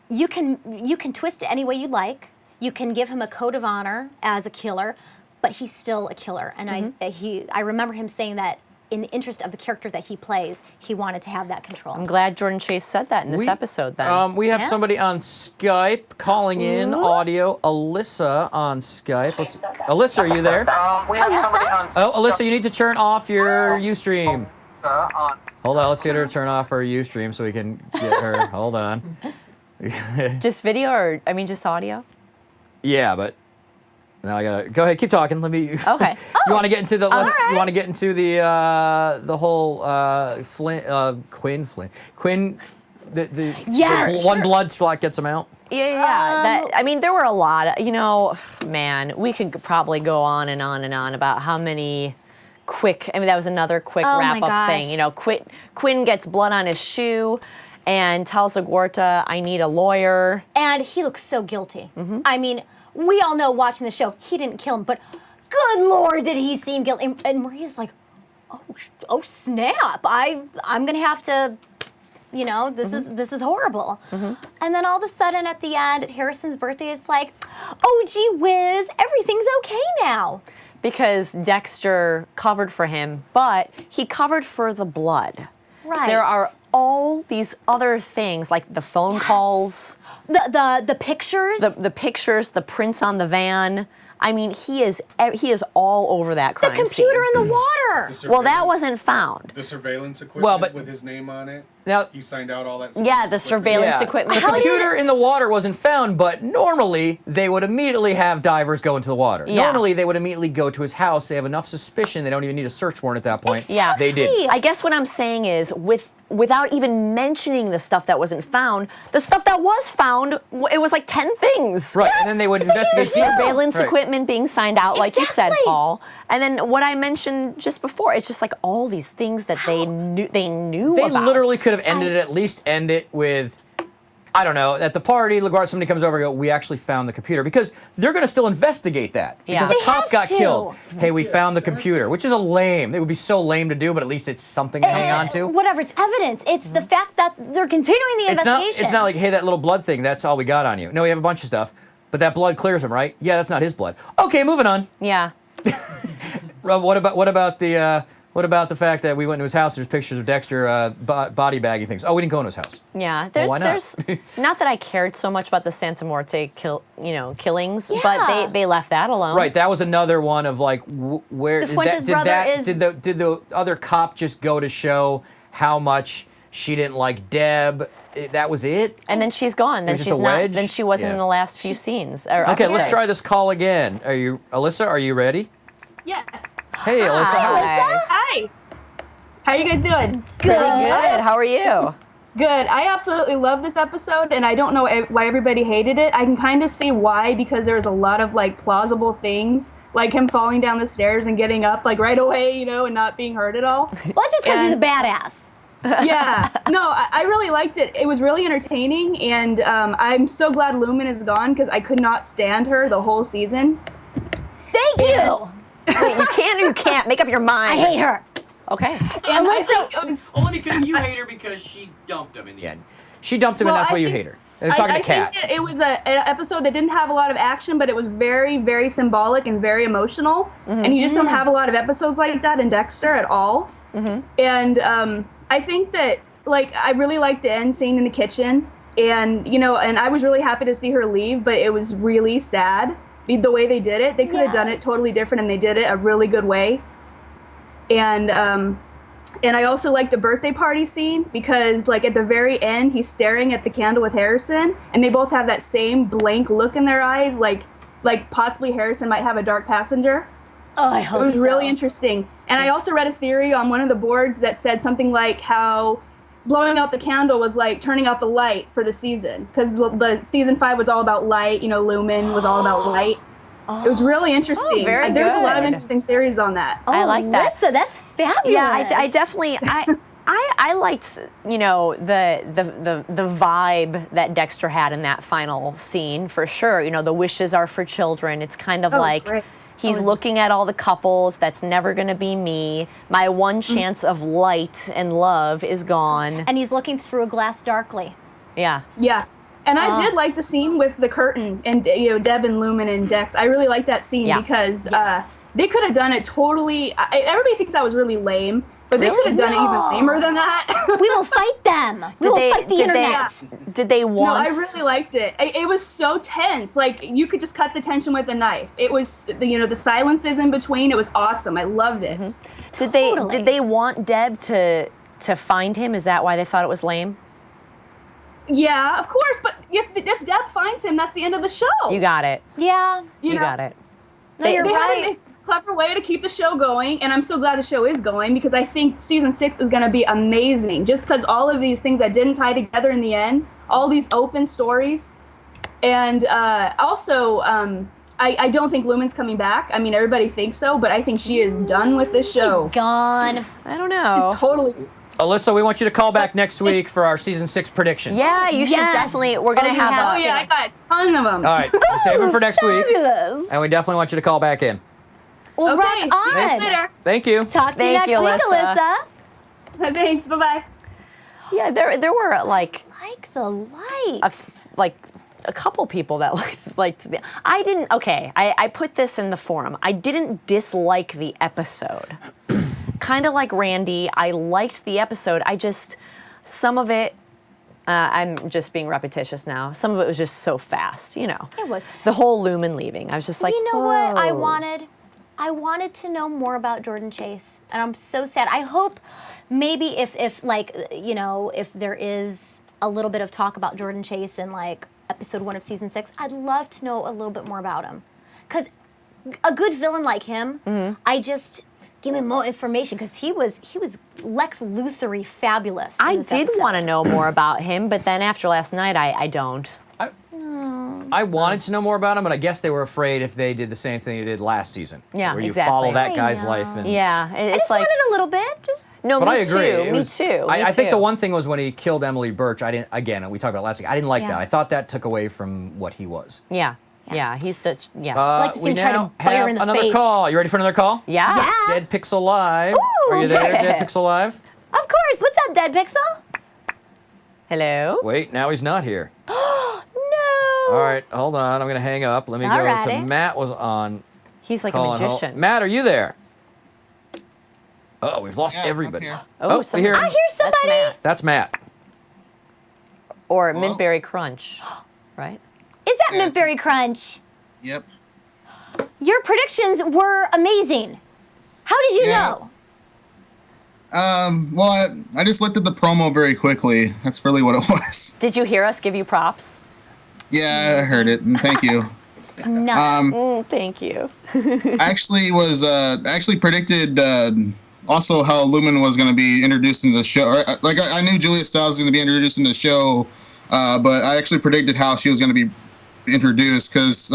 you can twist it any way you like. You can give him a code of honor as a killer, but he's still a killer. And I remember him saying that in the interest of the character that he plays, he wanted to have that control. I'm glad Jordan Chase said that in this episode then. We have somebody on Skype calling in audio. Alyssa on Skype. Alyssa, are you there? We have somebody on. Oh, Alyssa, you need to turn off your UStream. Hold on, let's get her to turn off her UStream so we can get her. Hold on. Just video or, I mean, just audio? Yeah, but now I gotta go ahead. Keep talking. Let me. Okay. You want to get into the? right. You want to get into the whole Quinn. The Yes. one blood spot gets him out. Yeah. I mean, there were a lot of, man, we could probably go on and on and on about how many quick, I mean, that was another quick Oh my wrap-up gosh. thing. Quinn gets blood on his shoe and tells LaGuardia, I need a lawyer. And he looks so guilty. I mean, we all know watching the show, he didn't kill him, but good Lord, did he seem guilty. And Maria's like, oh snap, I'm gonna have to, this is horrible. And then all of a sudden at the end, at Harrison's birthday, it's like, oh gee whiz, everything's okay now. Because Dexter covered for him, but he covered for the blood. Right. There are all these other things, like the phone calls, The pictures. the pictures, the prints on the van. I mean, he is all over that crime the computer scene. in the water. Well, that wasn't found. The surveillance equipment Well, but- with his name on it. Now, He signed out all that. Yeah, the surveillance equipment. The computer in the water wasn't found, but normally they would immediately have divers go into the water. Yeah. Normally they would immediately go to his house. They have enough suspicion. They don't even need a search warrant at that point. Yeah. They did. I guess what I'm saying is, without even mentioning the stuff that wasn't found, the stuff that was found, it was like 10 things. Right, and then they would it's a investigate huge the deal. Surveillance Right. equipment being signed out, like you said, Exactly. Paul. And then what I mentioned just before, it's just like all these things that they knew They about. literally could have ended it, at least end it with, I don't know, at the party, LaGuardia, somebody comes over and go, we actually found the computer. Because they're going to still investigate that. Yeah. Because a They cop have got to. killed. Hey, we found the computer, which is a lame. It would be so lame to do, but at least it's something to hang on to. Whatever, it's evidence. It's the fact that they're continuing the investigation. It's not like, hey, that little blood thing, that's all we got on you. No, we have a bunch of stuff. But that blood clears him, right? Yeah, that's not his blood. Okay, moving on. Yeah. What about the What about the fact that we went to his house? There's pictures of Dexter body bagging things. Oh, we didn't go into his house. Yeah, Why not? there's not that I cared so much about the Santa Muerte killings, Yeah. but they left that alone. Right, that was another one of like where The Fuentes brother is- did the other cop just go to show how much she didn't like Deb? That was it. And then she's gone. Then just she's a not. wedge? Then she wasn't Yeah. in the last few scenes. Okay, let's try this call again. Are you, Alyssa? Are you ready? Yes. Hey, Alyssa. Hi. Hi. How are you guys doing? Pretty good. How are you? Good. I absolutely love this episode, and I don't know why everybody hated it. I can kind of see why, because there's a lot of like plausible things, like him falling down the stairs and getting up like right away, you know, and not being hurt at all. Well, that's just because he's a badass. Yeah. No, I really liked it. It was really entertaining, and I'm so glad Lumen is gone because I could not stand her the whole season. Thank you. Wait, you can or you can't? Make up your mind. I hate her. Okay. And I think it was, Only because you hate her because she dumped him in the end. She dumped him, Well, and that's I why you think- hate her. I'm talking I to Kat. think that it was an episode that didn't have a lot of action, but it was very, very symbolic and very emotional. And you just don't have a lot of episodes like that in Dexter at all. And I think that, like, I really liked the end scene in the kitchen. And, you know, and I was really happy to see her leave, but it was really sad. The way they did it, they could have done it Yes. totally different, and they did it a really good way. And I also like the birthday party scene because, like, at the very end, he's staring at the candle with Harrison, and they both have that same blank look in their eyes, like possibly Harrison might have a dark passenger. Oh, I hope It was so. really interesting. And I also read a theory on one of the boards that said something like how blowing out the candle was like turning out the light for the season, because the season 5 was all about light. You know, Lumen was all about light. It was really interesting. very There's a lot of good. interesting theories on that. Oh, I like that. Alyssa, that's fabulous. Yeah, I definitely I liked, you know, the vibe that Dexter had in that final scene for sure. You know, the wishes are for children. It's kind of like great. he's looking at all the couples. That's never going to be me. My one chance of light and love is gone. And he's looking through a glass darkly. Yeah. Yeah. And I did like the scene with the curtain and, you know, Deb and Lumen and Dex. I really liked that scene Yeah. because Yes. they could have done it totally. Everybody thinks that was really lame, but they Really? could have done it even lamer than that. We will fight them. We will fight the internet. Did they No, want? I really liked it. It was so tense. Like, you could just cut the tension with a knife. It was, you know, the silences in between. It was awesome. I loved it. Did Totally. they want Deb to find him? Is that why they thought it was lame? Yeah, of course. But if Deb finds him, that's the end of the show. You got it. Yeah. You know, got it. No, you're They right. had a clever way to keep the show going, and I'm so glad the show is going because I think season 6 is going to be amazing. Just because all of these things that didn't tie together in the end, all these open stories, and also I don't think Lumen's coming back. I mean, everybody thinks so, but I think she is done with this show. She's gone. I don't know. She's totally. Alyssa, we want you to call back next week for our season 6 prediction. Yeah, you should Yes. definitely. We're gonna Oh, you have have Oh a. yeah, I got a ton of them. All right, we'll save it for next week, Fabulous. and we definitely want you to call back in. Well, Okay, rock see you on. guys later. Thank you. Talk to you Thank next you, week, Alyssa. Alyssa. Thanks. Bye bye. Yeah, there were like Like the light. a couple people that liked the. I didn't. Okay, I put this in the forum. I didn't dislike the episode. Kind of like Randy, I liked the episode. I just some of it. I'm just being repetitious now. Some of it was just so fast, you know. It was. The whole Lumen leaving. I was just like, You know what? I whoa. wanted to know more about Jordan Chase, and I'm so sad. I hope maybe if like, you know, if there is a little bit of talk about Jordan Chase in like episode 1 of season 6, I'd love to know a little bit more about him, because a good villain like him, I just give him more information because he was Lex Luthor-y fabulous. in I this did episode. want to know more about him, but then after last night, I don't. I wanted to know more about him, but I guess they were afraid if they did the same thing they did last season. Yeah, where you exactly. follow that I guy's know. life. And, Yeah, I it's just like wanted a little bit. Just no, But me I agree. too. It Me was- too. I think the too. one thing was when he killed Emily Birch. I didn't. Again, we talked about it last week. I didn't like Yeah. that. I thought that took away from what he was. Yeah, he's such. Yeah, like to see we him try to now bite her have in the another face. call. You ready for another call? yeah. Yeah. Dead Pixel Live. Ooh, Are you there, yeah. Dead Pixel Live? of course. What's up, Dead Pixel? Hello. Wait, now he's not here. No. All right, hold on. I'm gonna hang up. Let me go to Alrighty. Matt. Was on. He's like a calling. magician. Matt, are you there? Oh, we've lost Yeah, I'm everybody. here. Oh, we somebody- hear him. I hear somebody. That's Matt. Or Hello? Mintberry Crunch, right? Is that Yeah. Mintberry Crunch? Yep. Your predictions were amazing. How did you Yeah. know? Well, I just looked at the promo very quickly. That's really what it was. Did you hear us give you props? Yeah, I heard it, and thank you. No. Thank you. I actually predicted also how Lumen was going to be introduced into the show. Like I knew Julia Stiles was going to be introduced in the show, but I actually predicted how she was going to be introduced because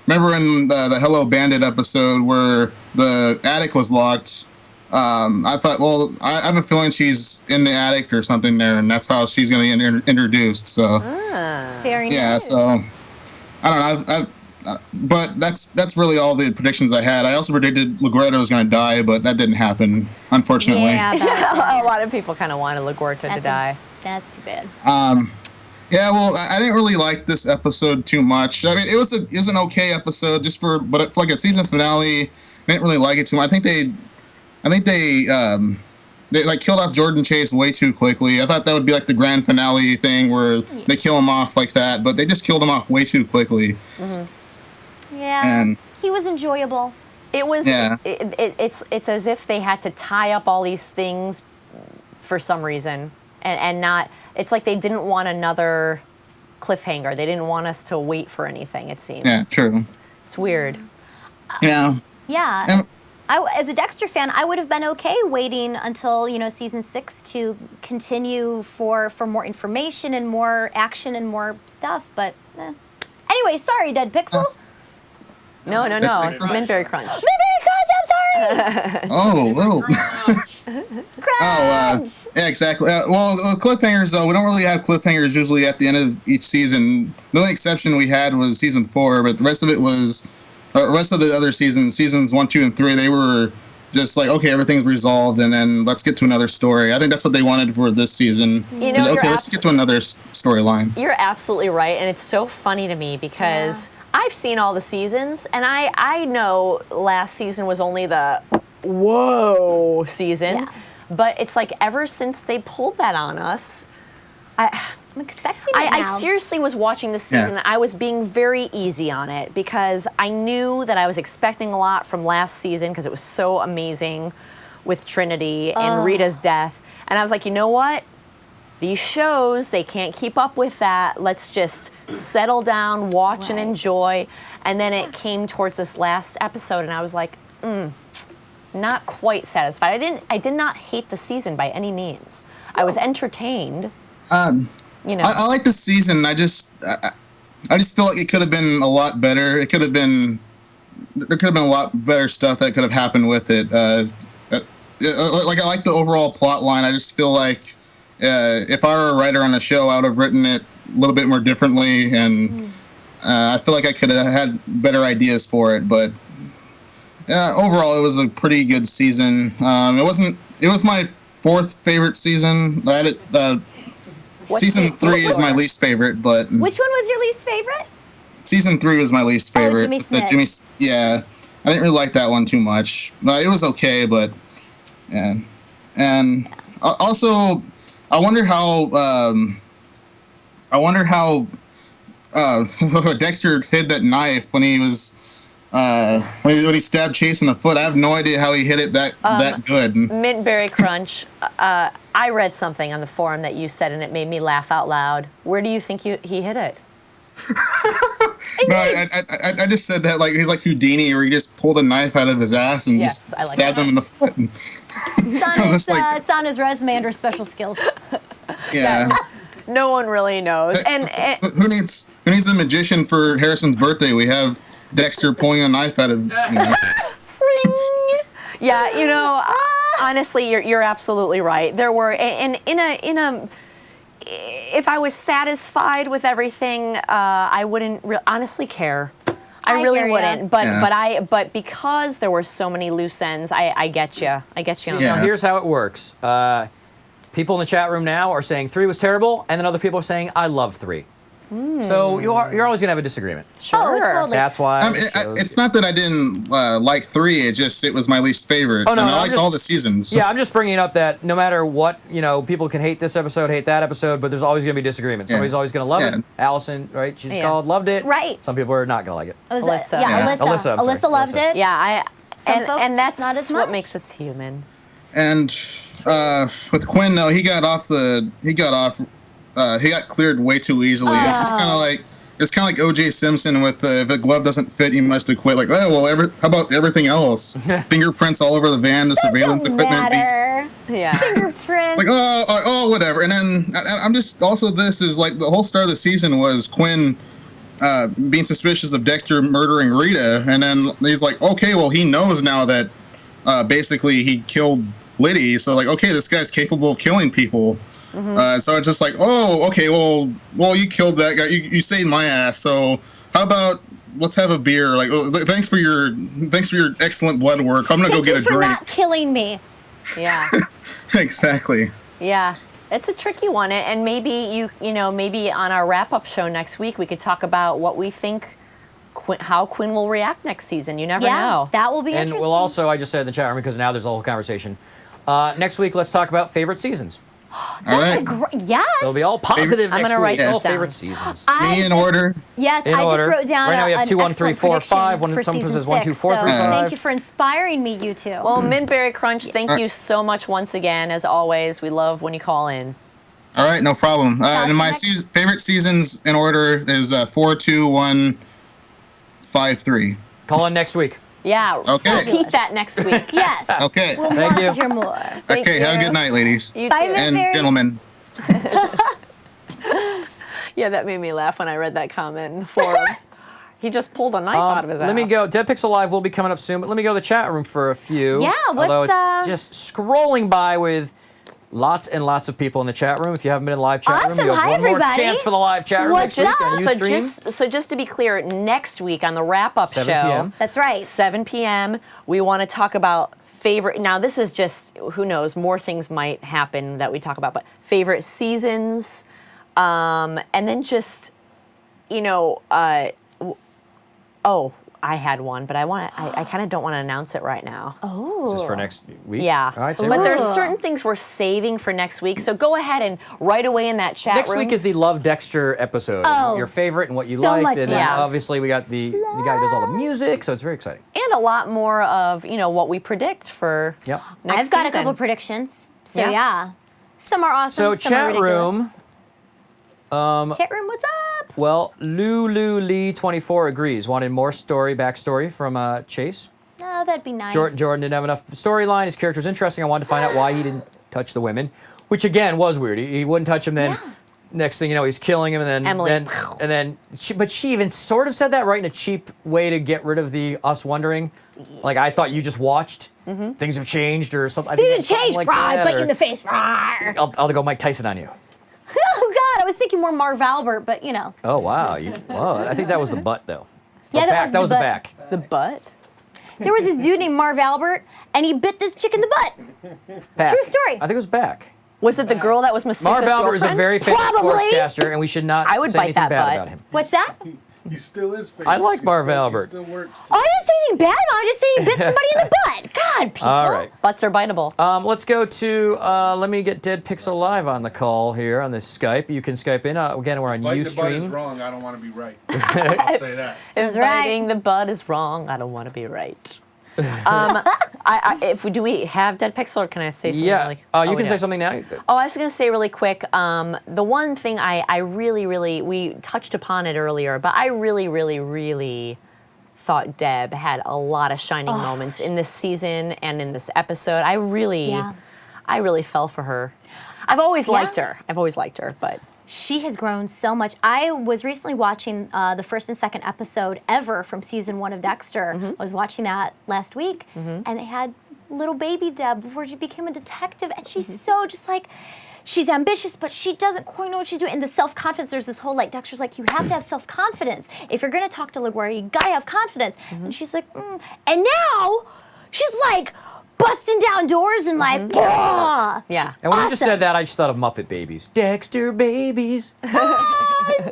remember in the Hello Bandit episode where the attic was locked. I thought, well, I have a feeling she's in the attic or something there, and that's how she's going to get introduced. So Very yeah, nice. so I don't know. But that's really all the predictions I had. I also predicted LaGuerta was going to die, but that didn't happen, unfortunately. Yeah, A lot of people kind of wanted LaGuerta to die. That's too bad. Yeah, well, I didn't really like this episode too much. I mean, it was an okay episode, but for like a season finale, I didn't really like it too much. I think they like killed off Jordan Chase way too quickly. I thought that would be like the grand finale thing where they kill him off like that, but they just killed him off way too quickly. Yeah. And he was enjoyable. It was. Yeah. It's as if they had to tie up all these things for some reason, and not. It's like they didn't want another cliffhanger. They didn't want us to wait for anything. It seems. yeah, true. It's weird. Yeah. Yeah. And- As a Dexter fan, I would have been okay waiting until season 6 to continue for more information and more action and more stuff. But anyway, sorry, Dead Pixel. No. It's Mintberry Crunch. Mintberry Crunch, I'm sorry. Oh, well. Crunch. Yeah, exactly. Well, cliffhangers, though, we don't really have cliffhangers usually at the end of each season. The only exception we had was season 4, but the rest of it was, the rest of the other seasons 1, 2, and 3, they were just like, okay, everything's resolved, and then let's get to another story. I think that's what they wanted for this season. You know, Okay, let's get to another storyline. You're absolutely right, and it's so funny to me because I've seen all the seasons, and I know last season was only the whoa season, Yeah. but it's like ever since they pulled that on us, I'm expecting it now. I seriously was watching this season. Yeah. I was being very easy on it because I knew that I was expecting a lot from last season because it was so amazing with Trinity and Rita's death. And I was like, you know what? These shows, they can't keep up with that. Let's just settle down, watch and enjoy. And then it came towards this last episode and I was like, not quite satisfied. I did not hate the season by any means. I was entertained. I like the season. I just feel like it could have been a lot better. There could have been a lot better stuff that could have happened with it. Like I like the overall plot line. I just feel like if I were a writer on a show, I would have written it a little bit more differently, and I feel like I could have had better ideas for it. But overall, it was a pretty good season. It was my 4th favorite season. I had it. Season 3 is my least favorite, but Which one was your least favorite? season 3 was my least favorite. Jimmy Smith. I didn't really like that one too much. It was okay, but yeah. And also, I wonder how Dexter hid that knife when he was when he stabbed Chase in the foot. I have no idea how he hit it that good. Mintberry Crunch. I read something on the forum that you said, and it made me laugh out loud. Where do you think he hit it? No, I just said that like he's like Houdini, where he just pulled a knife out of his ass and Yes, just I like stabbed that. him in the foot. It's on his resume under special skills. Yeah. No one really knows. And Who needs a magician for Harrison's birthday? We have Dexter pulling a knife out of. yeah, honestly, you're absolutely right. There were if I was satisfied with everything, I wouldn't honestly care. I I really hear ya. wouldn't. But because there were so many loose ends, I get you. I get you on Yeah. that. So here's how it works. People in the chat room now are saying 3 was terrible, and then other people are saying I love 3. So you're always gonna have a disagreement. Oh, totally. That's why. I mean, it's not that I didn't like 3. It was my least favorite. Oh, no, and I I'm liked just- all the seasons. Yeah, I'm just bringing up that no matter what, people can hate this episode, hate that episode, but there's always going to be disagreement. Yeah. Somebody's always going to love Yeah. it. Allison, right? She's Yeah. called, loved it. Right. Some people are not going to like it. Alyssa. Yeah, Yeah. Alyssa. I'm sorry. Loved Alyssa. it. Yeah, Some folks, and that's not as what much. makes us human. And with Quinn, no, he got cleared way too easily. It's just kind of like O.J. Simpson with if a glove doesn't fit, you must have quit. Like, oh well, how about everything else? Fingerprints all over the van, the surveillance Doesn't equipment. matter. Yeah. Fingerprints. Like oh whatever. And then I'm just also this is like the whole start of the season was Quinn being suspicious of Dexter murdering Rita, and then he's like, okay, well he knows now that basically he killed Liddy, so like okay, this guy's capable of killing people. So it's just like, oh, okay, well, you killed that guy. You saved my ass. So how about let's have a beer? Like, thanks for your excellent blood work. I'm gonna go get a Thank you for drink. not killing me. Yeah. Exactly. Yeah. It's a tricky one, and maybe maybe on our wrap-up show next week we could talk about what we think how Quinn will react next season. You never know. That will be And interesting. we'll also, I just said in the chat room because now there's a whole conversation. Next week, let's talk about favorite seasons. All right. Yes. It'll be all positive I'm next gonna week. write this all down. favorite seasons. Me in order. Yes, In I order. just wrote down Right now we have an 2, 1, 3, excellent 4, 5. prediction for Some season says 1, 2, 6, 4, 3, so 5. thank you for inspiring me, you two. Well, Midberry Crunch, thank you so much once again. As always, we love when you call in. All right, no problem. And my next- favorite seasons in order is 4, 2, 1, 5, 3. Call in next week. Yeah. Okay. Repeat that next week. Yes. Okay. We'll Thank want you. to hear more. Thank Okay. Have a you. good night, ladies You Bye, too. and Midberry. gentlemen. Yeah, that made me laugh when I read that comment in the forum. He just pulled a knife out of his ass. Let me go. Dead Pixel Live will be coming up soon, but let me go to the chat room for a few. Yeah, Although what's, it's just scrolling by with lots and lots of people in the chat room. If you haven't been in the live chat room, Awesome. you have Hi, one more everybody. chance for the live chat room What's next week up? on So UStream. just to be clear, next week on the wrap-up 7 show, p.m. That's right. 7 p.m., we want to talk about favorite. Now, this is just, who knows, more things might happen that we talk about, but favorite seasons, and then just, I had one, but I kind of don't want to announce it right now. Oh. This is for next week. Yeah. All right. So But there's Ooh. certain things we're saving for next week, so go ahead and right away in that chat next room. week is the Love Dexter episode. Oh, Your favorite and what you so liked. much And then love. obviously we got the guy who does all the music, so it's very exciting. and a lot more of, what we predict for Yep. next I've got season. a couple predictions. So Yeah. yeah. Some are awesome, So some are chat ridiculous. room. Chat room, what's up? Well, Lulu Lee 24 agrees. Wanted more backstory from Chase. No, that'd be nice. Jordan didn't have enough storyline. His character's interesting. I wanted to find out why he didn't touch the women, which again was weird. He wouldn't touch him. Then next thing you know, he's killing him, and then Emily. but she even sort of said that right in a cheap way to get rid of the us wondering. Like I thought you just watched. Things have changed or something. I think Things have it's something changed, like right? that, Bite you or- in the face, rawr. I'll go Mike Tyson on you. Oh God, I was thinking more Marv Albert, but you know. Oh wow, whoa! I think that was the butt though. Yeah, Or that back. was That the was the butt. back. The butt? There was this dude named Marv Albert, and he bit this chick in the butt. Back. True story. I think it was back. Was it the girl that was Masuka's Marv Albert is a girlfriend? very famous Probably. sportscaster, and we should not I would say bite anything that bad butt. about him. What's that? He still is famous. I like He Marv still- Albert. He still works. Oh, I didn't say anything bad about it. I just said he bit somebody in the butt. God, people. All right. Butts are biteable. Let's go to, let me get Dead Pixel Live on the call here on this Skype. You can Skype in. Again, we're on Biting the butt is UStream. wrong. I don't want to be right. I'll say that. If right. biting the butt is wrong, I don't want to be right. Do we have Dead Pixel, or can I say something? Yeah, really? you we can say don't. something now. Oh, I was going to say really quick, the one thing I really, we touched upon it earlier, but I really thought Deb had a lot of shining moments in this season and in this episode. I really fell for her. I've always liked her. But She has grown so much. I was recently watching the first and second episode ever from season 1 of Dexter. I was watching that last week, and they had little baby Deb before she became a detective, and she's so just like, she's ambitious, but she doesn't quite know what she's doing. And the self-confidence, there's this whole, like, Dexter's like, you have to have self-confidence. If you're going to talk to LaGuardia, you got to have confidence. And she's like, And now, she's like, busting down doors and like, yeah. And when you just Awesome. said that, I just thought of Muppet Babies. Dexter Babies.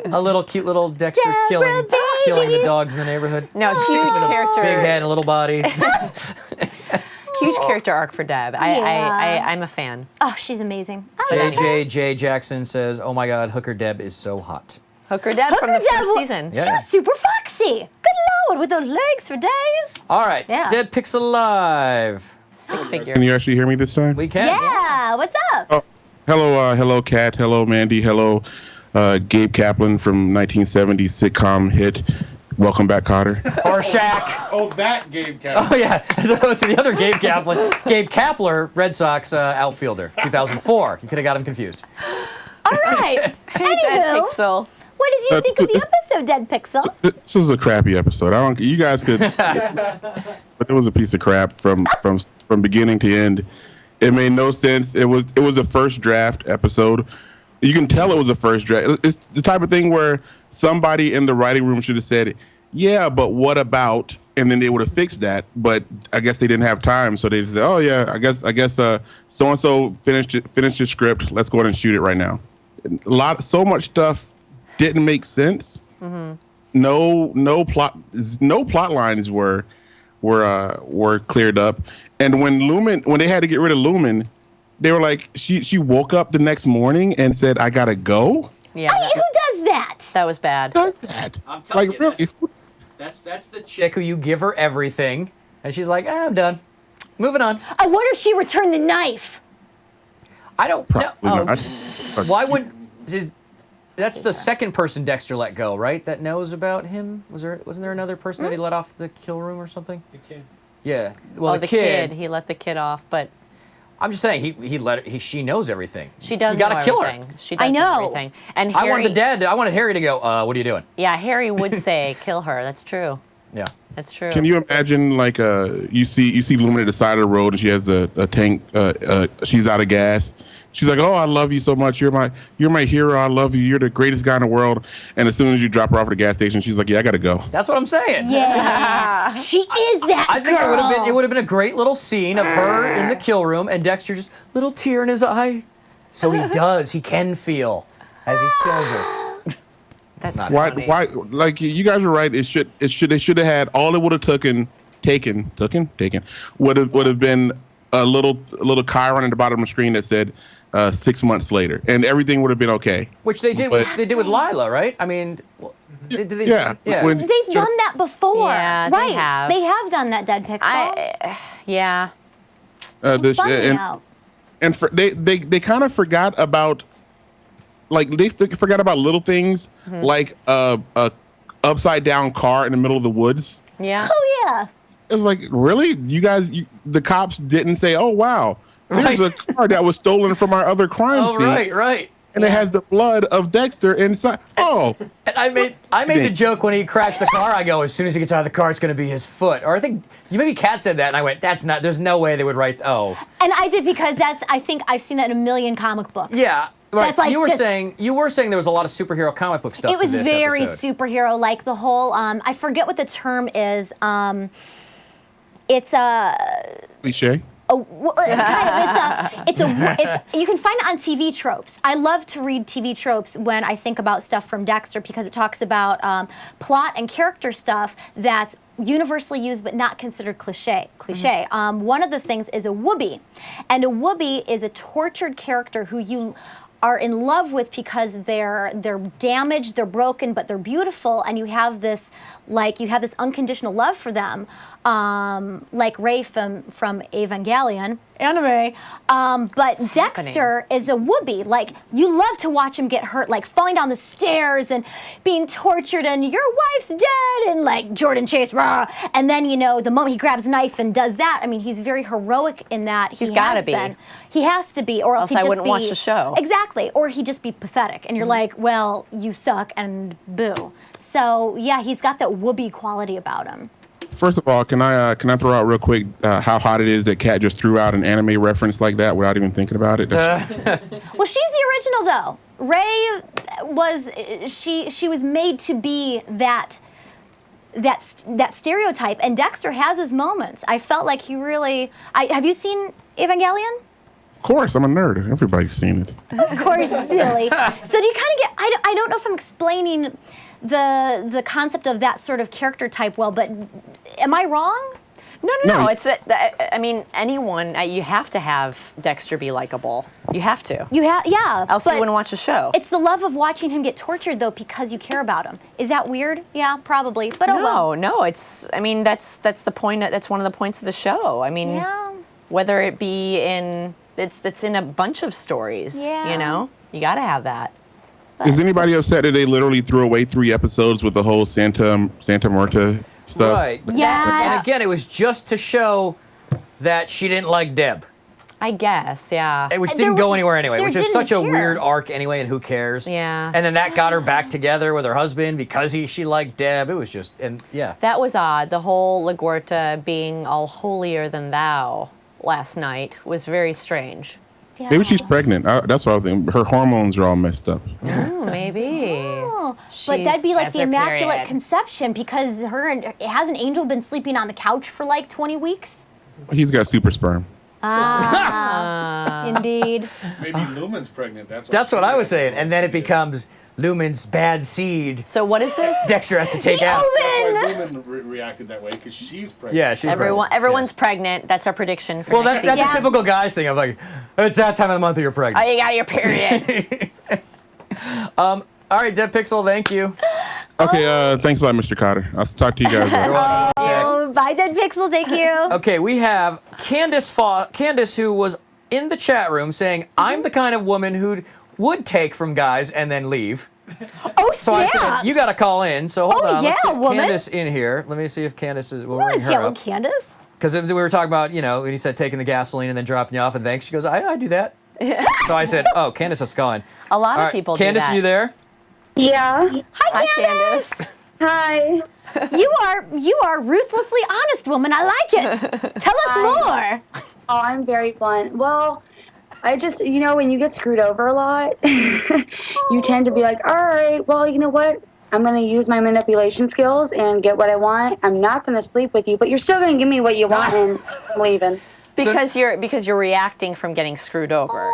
A little cute little Dexter Deborah killing the babies. dogs in the neighborhood. No, huge character. Big head and a little body. Huge character arc for Deb. Yeah. I'm a fan. Oh, she's amazing. I love her. J Jackson says, "Oh my God, Hooker Deb is so hot." Hooker Deb from the Hooker Deb first season. Yeah. She was super foxy. Good Lord, with those legs for days. All right, Yeah. Dead Pixel Live. Stick figure. Can you actually hear me this time? We can. Yeah, what's up? Oh, hello, Kat. Hello, Mandy. Hello, Gabe Kaplan from 1970s sitcom hit Welcome Back, Kotter. Or Shaq. Oh, that game count. Oh yeah, as opposed to the other Gabe Kaplan. Gabe Kapler, Red Sox outfielder, 2004. You could have got him confused. All right. Dead Anywho, Pixel. what did you think of the episode, Dead Pixel? This was a crappy episode. You guys could, but it was a piece of crap from beginning to end. It made no sense. It was a first draft episode. You can tell it was a first draft. It's the type of thing where somebody in the writing room should have said, "Yeah, but what about?" And then they would have fixed that. But I guess they didn't have time, so they just said, "Oh yeah, I guess so and so finished your script. Let's go ahead and shoot it right now." So much stuff didn't make sense. Mm-hmm. No plot lines were cleared up. And when they had to get rid of Lumen, they were like, she woke up the next morning and said, "I gotta go." Yeah, Who does that? that was bad. That. I'm telling Like you, really? that's the Chick chick. who you give her everything, and she's like, I'm done. Moving on. I wonder if she returned the knife. I don't know. Probably not. Why would? That's the second person Dexter let go, right? That knows about him. Wasn't there another person that he let off the kill room or something? The kid. Yeah. Well, Oh, the kid. He let the kid off, but I'm just saying she knows everything. she does You gotta know kill her. everything. She does I know. everything. And I Harry, wanted Harry to go. What are you doing? Yeah, Harry would say, "Kill her." That's true. Yeah. That's true. Can you imagine, like, you see Lumen at the side of the road, and she has a tank. She's out of gas. She's like, "Oh, I love you so much. You're my hero. I love you. You're the greatest guy in the world." And as soon as you drop her off at the gas station, she's like, "Yeah, I gotta go." That's what I'm saying. Yeah. She is that I think girl. it would have been a great little scene of her in the kill room and Dexter just little tear in his eye. So he can feel as he kills her. That's Why? funny. Like, you guys are right. They should have had all it would have taken would have been a little chyron at the bottom of the screen that said 6 months later, and everything would have been okay. Which they did. They did with Lila, right? I mean, Yeah. When- They've done that before. Yeah, they right. have. They have done that, Dead Pixel. Yeah. Funny out. and they kind of forgot about, like, they forgot about little things, like a upside down car in the middle of the woods. Yeah. Oh, yeah. It was like, really? You guys, the cops didn't say, "Oh wow, there's a car that was stolen from our other crime Oh, scene, right. and it has the blood of Dexter inside." Oh, And I made the joke when he crashed the car. I go, as soon as he gets out of the car, it's going to be his foot. Or I think maybe Kat said that, and I went, "That's not. There's no way they would write." Oh, And I did because I think I've seen that in a million comic books. yeah. Right. That's like you were just- saying there was a lot of superhero comic book stuff. It was in this very episode. superhero, like the whole, I forget what the term is. It's a... cliche. It's you can find it on TV tropes. I love to read TV tropes when I think about stuff from Dexter because it talks about plot and character stuff that's universally used but not considered cliche. One of the things is a whoopee, and a whoopee is a tortured character who you are in love with because they're damaged, they're broken, but they're beautiful, and you have this unconditional love for them, like Ray from Evangelion anime. But Dexter is a whoopee. Like, you love to watch him get hurt, like falling down the stairs and being tortured, and your wife's dead, and like Jordan Chase, rah. And then, the moment he grabs a knife and does that, I mean, he's very heroic in that. He's gotta be. He has to be, or else Else he'd I just wouldn't be, watch the show. Exactly, or he'd just be pathetic, and you're like, well, you suck, and boo. So yeah, he's got that whoopee quality about him. First of all, can I throw out real quick how hot it is that Kat just threw out an anime reference like that without even thinking about it? Well, she's the original though. Ray was she was made to be that stereotype, and Dexter has his moments. I felt like he really. Have you seen Evangelion? Of course, I'm a nerd. Everybody's seen it. Of course, silly. So do you kind of get? I don't know if I'm explaining the concept of that sort of character type well, but am I wrong? No. It's I mean, anyone. You have to have Dexter be likable. You have to. Yeah. Else you wouldn't watch the show. It's the love of watching him get tortured, though, because you care about him. Is that weird? Yeah, probably. But No. It's. I mean, that's the point. That's one of the points of the show. I mean, whether it be in it's in a bunch of stories. Yeah. You know, you got to have that. Is anybody upset that they literally threw away 3 episodes with the whole Santa Marta stuff? Right. Yes. And again, it was just to show that she didn't like Deb. I guess, yeah. Which didn't go anywhere anyway, which is such a care. weird arc anyway, and who cares? Yeah. And then that got her back together with her husband because she liked Deb. It was just, and yeah. That was odd. The whole LaGuerta being all holier than thou last night was very strange. Yeah. Maybe she's pregnant. That's what I think. Her hormones are all messed up. Maybe. Oh, but that'd be like has the her Immaculate period. Conception because hasn't Angel been sleeping on the couch for like 20 weeks? He's got super sperm. Indeed. Maybe Lumen's pregnant. That's what I was saying. And then it becomes Lumen's bad seed. So what is this? Dexter has to take out. Why Lumen reacted that way, because she's pregnant. Yeah, she's pregnant. Everyone's pregnant. That's our prediction for Well, next that's season. a typical guy's thing. I'm like, it's that time of the month that you're pregnant. Oh, you got your period. All right, Dead Pixel, thank you. Okay, thanks a lot, Mr. Cotter. I'll talk to you guys later. Oh, bye, Dead Pixel. Thank you. Okay, we have Candice, who was in the chat room saying, I'm the kind of woman who would take from guys and then leave. Oh, So I said, you got to call in. So hold on. yeah, Let's get woman. Candice in here. Let me see if Candice is. We'll Come ring on, her yellow up. Candice. Because we were talking about, when he said taking the gasoline and then dropping you off and thanks. She goes, I do that. So I said, oh, Candice is calling. A lot All of right, people do Candice, that. are you there? Yeah. Hi, Candice. Hi. You are ruthlessly honest, woman. I like it. Tell us more. Oh, I'm very blunt. Well, I just, when you get screwed over a lot, you tend to be like, all right, well, you know what? I'm going to use my manipulation skills and get what I want. I'm not going to sleep with you, but you're still going to give me what you want, and I'm leaving. Because you're reacting from getting screwed over.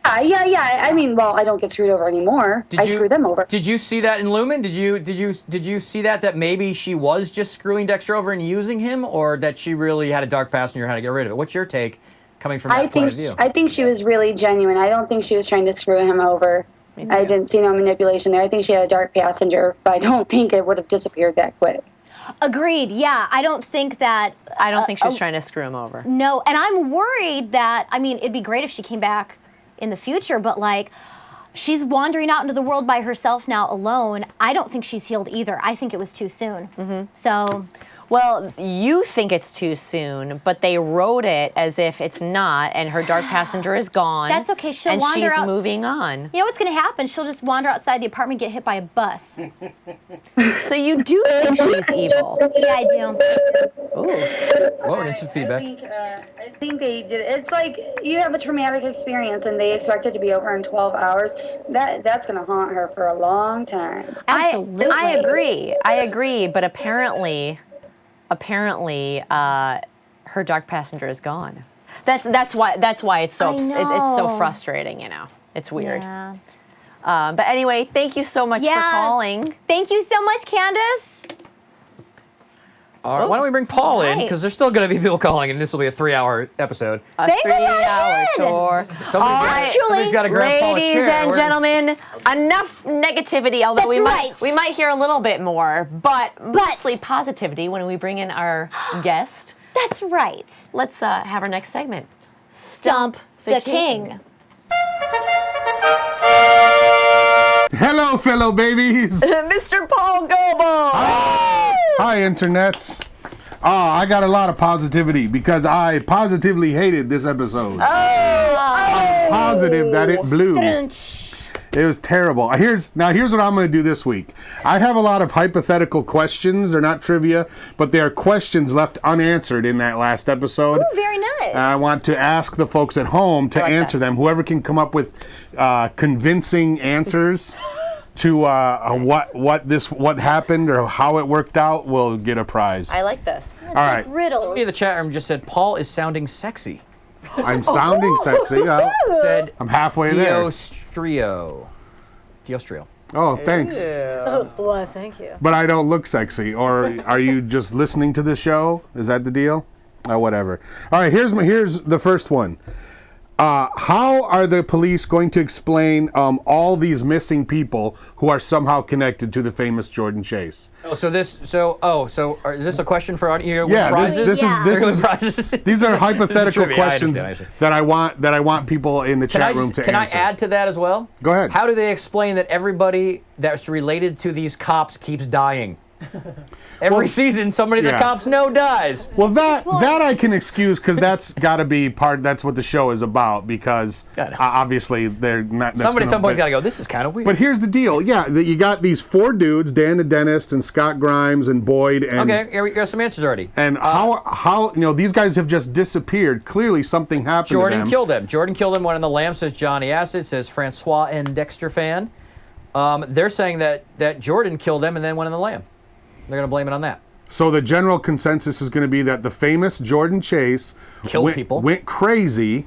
Yeah. I mean, well, I don't get screwed over anymore. I screw them over. Did you see that in Lumen? Did you see that maybe she was just screwing Dexter over and using him, or that she really had a dark past and you're how to get rid of it? What's your take coming from that point of view? I think she was really genuine. I don't think she was trying to screw him over. I didn't see no manipulation there. I think she had a dark passenger, but I don't think it would have disappeared that quick. Agreed. Yeah, I don't think she was trying to screw him over. No, and I'm worried that, it'd be great if she came back in the future, but she's wandering out into the world by herself now alone. I don't think she's healed either. I think it was too soon. Mm-hmm. So. Well, you think it's too soon, but they wrote it as if it's not, and her dark passenger is gone. That's okay. She'll and wander she's out. moving on. You know what's going to happen? She'll just wander outside the apartment, get hit by a bus. So you do think she's evil? Yeah, I do. Ooh. Whoa, we're getting some feedback. I think they did. It's like you have a traumatic experience and they expect it to be over in 12 hours. That's going to haunt her for a long time. Absolutely. I agree, but apparently, her dark passenger is gone. That's why it's so it's so frustrating. It's weird. Yeah. But anyway, thank you so much for calling. Thank you so much, Candice. All right, why don't we bring Paul in, because there's still going to be people calling, and this will be a 3-hour episode. A 3-hour tour. Somebody's got to grab Paul a ladies chair. and gentlemen, enough negativity. Although we might hear a little bit more, but mostly positivity when we bring in our guest. That's right. Let's have our next segment. Stump the King. Hello, fellow babies. Mr. Paul Goebel. Hi, internets. I got a lot of positivity because I positively hated this episode. I'm positive that it blew. It was terrible. Here's what I'm going to do this week. I have a lot of hypothetical questions. They're not trivia, but they are questions left unanswered in that last episode. Ooh, very nice. I want to ask the folks at home to answer them. Whoever can come up with convincing answers to what happened or how it worked out will get a prize. I like this. All right. Riddles. Somebody in the chat room just said Paul is sounding sexy. I'm sounding sexy. Said I'm halfway there. Diostrio. Oh, thanks. Oh, boy, thank you. But I don't look sexy. Or are you just listening to the show? Is that the deal? Oh, whatever. All right, here's the first one. How are the police going to explain all these missing people who are somehow connected to the famous Jordan Chase? Is this a question for audio? Yeah, prizes? These are hypothetical questions I understand. that I want people in the chat room to answer. Can I add to that as well? Go ahead. How do they explain that everybody that's related to these cops keeps dying? Every season, somebody the cops know dies. Well, that I can excuse because that's got to be that's what the show is about because obviously they're not. Somebody at some point's got to go, this is kind of weird. But here's the deal. Yeah, you got these 4 dudes, Dan the dentist and Scott Grimes and Boyd. And, okay, here are some answers already. And how these guys have just disappeared. Clearly something happened to them. Jordan killed him, went on the lam, says Johnny Acid, says Francois and Dexter fan. They're saying that Jordan killed him and then went on the lam. They're going to blame it on that. So the general consensus is going to be that the famous Jordan Chase went crazy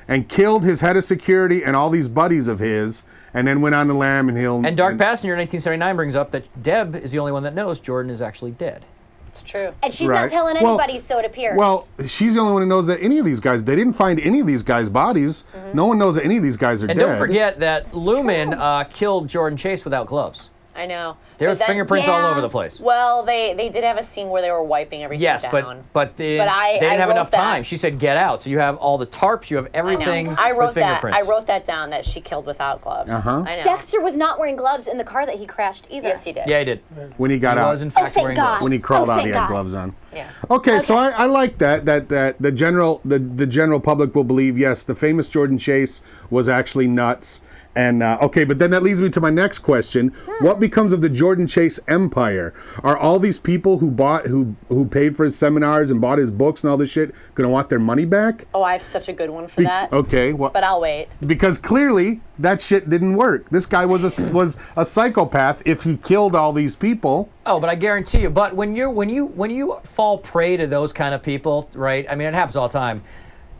and killed his head of security and all these buddies of his and then went on the lam And Dark Passenger 1979 brings up that Deb is the only one that knows Jordan is actually dead. It's true. And she's not telling anybody, so it appears. Well, she's the only one who knows that any of these guys, they didn't find any of these guys' bodies. Mm-hmm. No one knows that any of these guys are dead. And don't forget that Lumen killed Jordan Chase without gloves. I know. There's fingerprints all over the place. Well, they did have a scene where they were wiping everything down. Yes, but they didn't have enough time. She said, get out. So you have all the tarps, you have everything I wrote with fingerprints. I wrote that down, that she killed without gloves. Uh-huh. I know. Dexter was not wearing gloves in the car that he crashed either. Yes, he did. Yeah, he did. When he got out. He was, in fact, wearing gloves. When he crawled out, he had gloves on. Yeah. Okay, so I like that the general public will believe, yes, the famous Jordan Chase was actually nuts. And okay, but then that leads me to my next question. What becomes of the Jordan Chase empire? Are all these people who paid for his seminars and bought his books and all this shit going to want their money back? Oh, I have such a good one for that. Okay, well, but I'll wait. Because clearly that shit didn't work. This guy was a psychopath if he killed all these people. Oh, but I guarantee you. But when you fall prey to those kind of people, right? I mean, it happens all the time.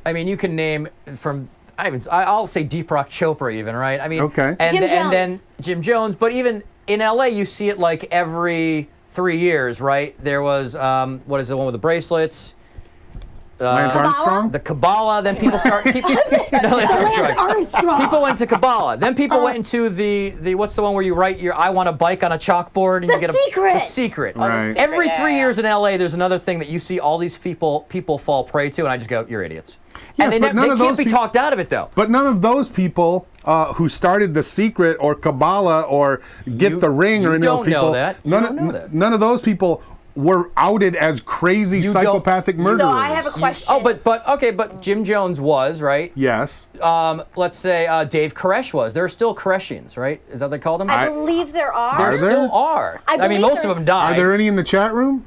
I mean, you can name from. I'll say Deepak Chopra even, right? I mean, okay. And then Jim Jones, but even in LA, you see it like every 3 years, right? There was, what is the one with the bracelets? Lance Armstrong? The Kabbalah, then people start... Lance Armstrong! People went to Kabbalah. Then people went into the what's the one where you write your I want a bike on a chalkboard and you get Secret! The Secret. Right. Every 3 years in LA, there's another thing that you see all these people fall prey to, and I just go, you're idiots. Yes, and they can't be talked out of it, though. But none of those people who started The Secret or Kabbalah or Get the Ring or any of those people... None of those people were outed as crazy psychopathic murderers. So I have a question. But Jim Jones was, right? Yes. Let's say Dave Koresh was. There are still Koreshians, right? Is that what they called them? I believe there are. There still are. I mean, most of them died. Are there any in the chat room?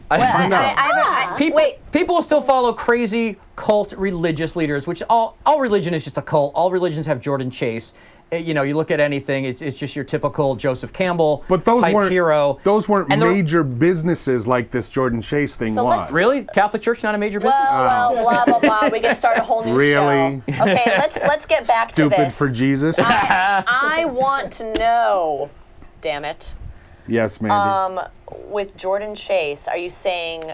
People still follow crazy cult religious leaders, which all religion is just a cult. All religions have Jordan Chase. You know, you look at anything, it's just your typical Joseph Campbell type hero. Those weren't major businesses like this Jordan Chase thing was. Really? Catholic Church not a major business? Well, blah, blah, blah. We can start a whole new show. Okay, let's get back to this. Stupid for Jesus? I want to know, damn it. Yes, Mandy. With Jordan Chase, are you saying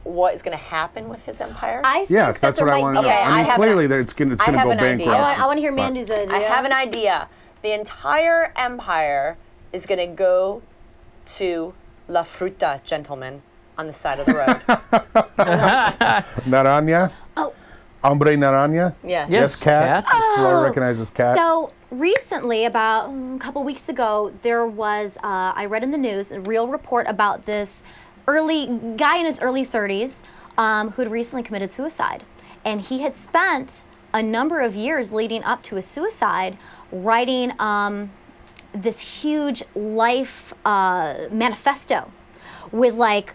what is going to happen with his empire? Yes, that's what I want to know. I mean, clearly it's going to go bankrupt. I want to hear Mandy's idea. I have an idea. The entire empire is going to go to La Fruta, gentlemen, on the side of the road. Naranja? Oh. Hombre Naranja? Yes. Yes, cat. Flora recognizes cat. So recently, about a couple weeks ago, there was, I read in the news, a real report about this guy in his early 30s who had recently committed suicide. And he had spent a number of years leading up to his suicide writing this huge life manifesto with like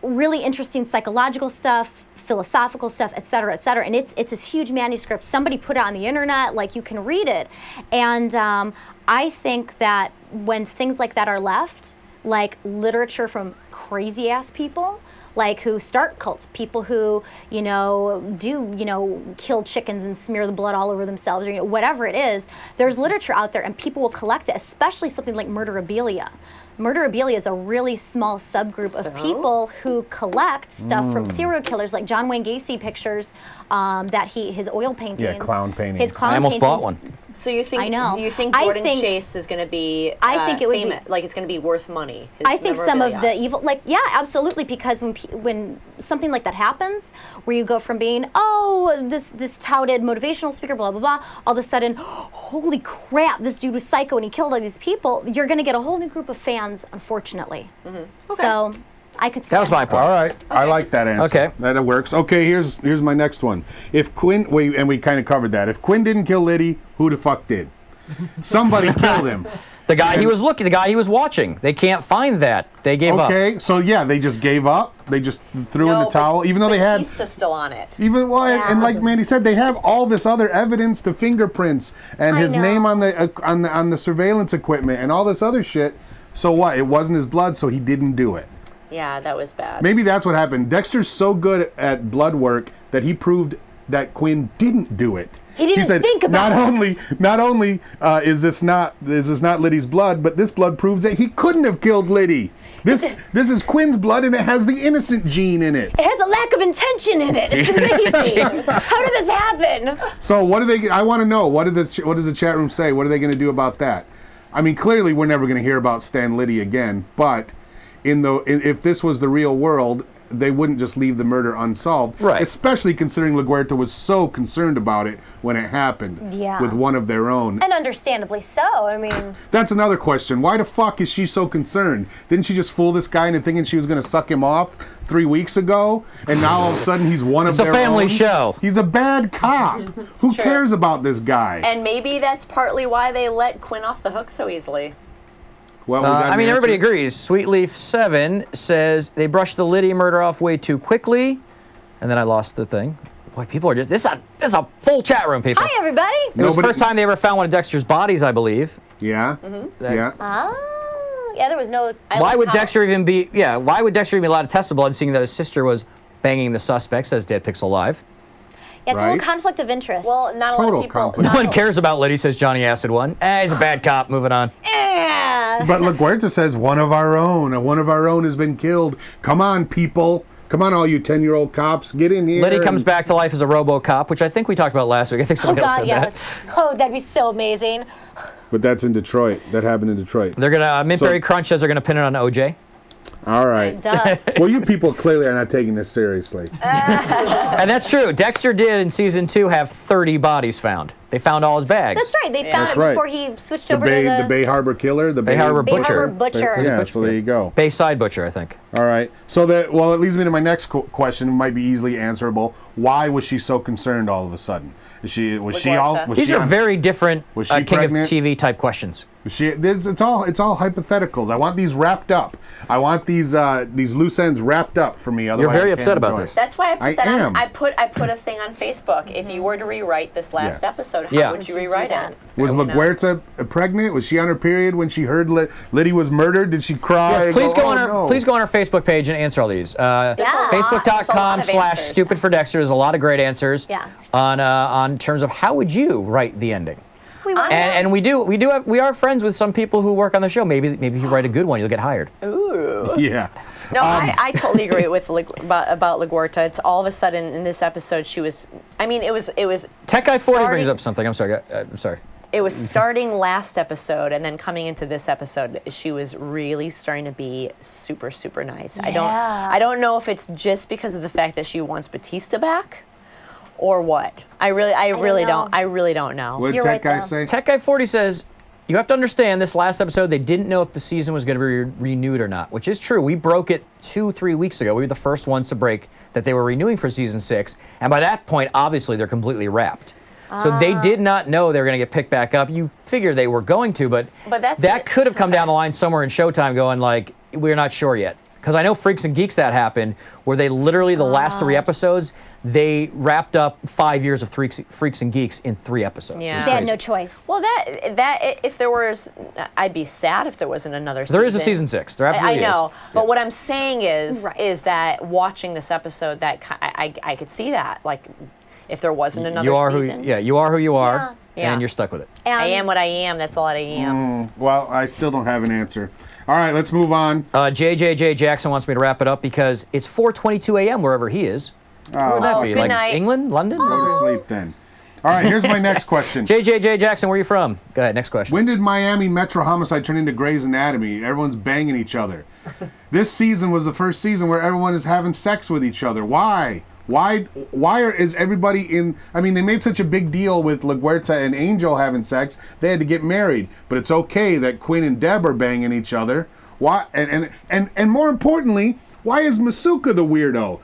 really interesting psychological stuff, philosophical stuff, et cetera, et cetera. And it's this huge manuscript. Somebody put it on the internet, like you can read it. And I think that when things like that are left, like literature from crazy ass people, like who start cults, people who, do, kill chickens and smear the blood all over themselves, or whatever it is. There's literature out there, and people will collect it, especially something like murderabilia. Murderabilia is a really small subgroup of people who collect stuff from serial killers, like John Wayne Gacy pictures, his oil paintings. Yeah, clown paintings. His clown I almost paintings. bought one. So you think I know. you think Jordan Chase is going to be I think it would famous, like it's going to be worth money? I think some of the evil, absolutely, because when something like that happens, where you go from being, this touted motivational speaker, blah, blah, blah, all of a sudden, holy crap, this dude was psycho and he killed all these people, you're going to get a whole new group of fans, unfortunately. Mm-hmm. Okay. So I could see that was my point. All right, I like that answer. Okay, that works. Okay, here's my next one. If Quinn, we kind of covered that. If Quinn didn't kill Liddy, who the fuck did? Somebody killed him. The guy he was looking, the guy he was watching. They can't find that. They gave up. Okay, so yeah, they just gave up. They just threw in the towel, even though they had. Batista's still on it. And like Mandy said, they have all this other evidence, the fingerprints and his name on the surveillance equipment and all this other shit. So what? It wasn't his blood, so he didn't do it. Yeah, that was bad. Maybe that's what happened. Dexter's so good at blood work that he proved that Quinn didn't do it. He didn't think about it. Not only is this not Liddy's blood, but this blood proves that he couldn't have killed Liddy. This is Quinn's blood, and it has the innocent gene in it. It has a lack of intention in it. It's amazing. How did this happen? So what do they? I want to know. What does the chat room say? What are they going to do about that? I mean, clearly we're never going to hear about Stan Liddy again. But if this was the real world, they wouldn't just leave the murder unsolved. Right. Especially considering LaGuerta was so concerned about it when it happened. Yeah. With one of their own. And understandably so. I mean. That's another question. Why the fuck is she so concerned? Didn't she just fool this guy into thinking she was going to suck him off 3 weeks ago? And now all of a sudden he's one of their own? It's a family show. He's a bad cop. Who cares about this guy? And maybe that's partly why they let Quinn off the hook so easily. Well, everybody agrees. Sweetleaf7 says they brushed the Liddy murder off way too quickly, and then I lost the thing. Boy, people are just this is a full chat room, people. Hi, everybody. It was the first time they ever found one of Dexter's bodies, I believe. Yeah. Mm-hmm. Yeah. Yeah, there was no. Why would Dexter even be allowed to test the blood, seeing that his sister was banging the suspect? Says Dead Pixel Live. Yeah, it's a little conflict of interest. Well, not a lot of people. No one cares about Liddy, says Johnny Acid One. He's a bad cop. Moving on. But LaGuerta says one of our own has been killed. Come on, people. Come on, all you 10-year-old cops, get in here. Liddy comes back to life as a RoboCop, which I think we talked about last week. I think somebody else said yes. that. Oh, that'd be so amazing. But that's in Detroit. That happened in Detroit. They're gonna Mintberry Crunch says they're gonna pin it on OJ. All right. Well, you people clearly are not taking this seriously. And that's true. Dexter did in season 2 have 30 bodies found. They found all his bags. That's right. They found it before he switched over to the Bay Harbor Killer, the Bay Harbor Butcher. Yeah, so there you go. Bayside Butcher, I think. All right. So it leads me to my next question. It might be easily answerable. Why was she so concerned all of a sudden? These are very different King pregnant? Of TV type questions. It's all hypotheticals. I want these wrapped up. I want these loose ends wrapped up for me. Otherwise, you're very upset about this. That's why I put that on. I put a thing on Facebook. If you were to rewrite this last episode, how would you rewrite it? Was LaGuerta pregnant? Was she on her period when she heard Liddy was murdered? Did she cry? Yes, please go on our Facebook page and answer all these. Facebook.com/Stupid For Dexter. There's a lot of great answers. Yeah. On terms of how would you write the ending. And we are friends with some people who work on the show. Maybe if you write a good one, you'll get hired. Ooh. Yeah. No, I totally agree with about LaGuerta. It's all of a sudden in this episode she was. I mean, it was. Tech Guy 40 brings up something. I'm sorry. It was starting last episode, and then coming into this episode, she was really starting to be super, super nice. Yeah. I don't know if it's just because of the fact that she wants Batista back, or what. I really don't know. What did Tech Guy say? Tech Guy 40 says, you have to understand this last episode, they didn't know if the season was going to be renewed or not, which is true. We broke it 2-3 weeks ago. We were the first ones to break that they were renewing for season 6. And by that point, obviously, they're completely wrapped. So they did not know they were going to get picked back up. You figure they were going to, but that could have come down the line somewhere in Showtime going like, we're not sure yet. Because I know Freaks and Geeks that happened, where they literally, the last 3 episodes, they wrapped up 5 years of Freaks and Geeks in 3 episodes. Yeah. They had no choice. Well, that if there was, I'd be sad if there wasn't another season. There is a season 6. There absolutely I know, is. but what I'm saying is that watching this episode, that I could see that, like, if there wasn't another season. You are who you are, Yeah. and you're stuck with it. I am what I am. That's all that I am. Well, I still don't have an answer. All right, let's move on. JJJ Jackson wants me to wrap it up because it's 4:22 a.m. wherever he is. Where would that be? Good Like night. England? London? Go to sleep then. All right, here's my next question. JJJ Jackson, where are you from? Go ahead, next question. When did Miami Metro Homicide turn into Grey's Anatomy? Everyone's banging each other. This season was the first season where everyone is having sex with each other. Why? Is everybody in... I mean, they made such a big deal with LaGuerta and Angel having sex. They had to get married. But it's okay that Quinn and Deb are banging each other. Why? And more importantly, why is Masuka the weirdo?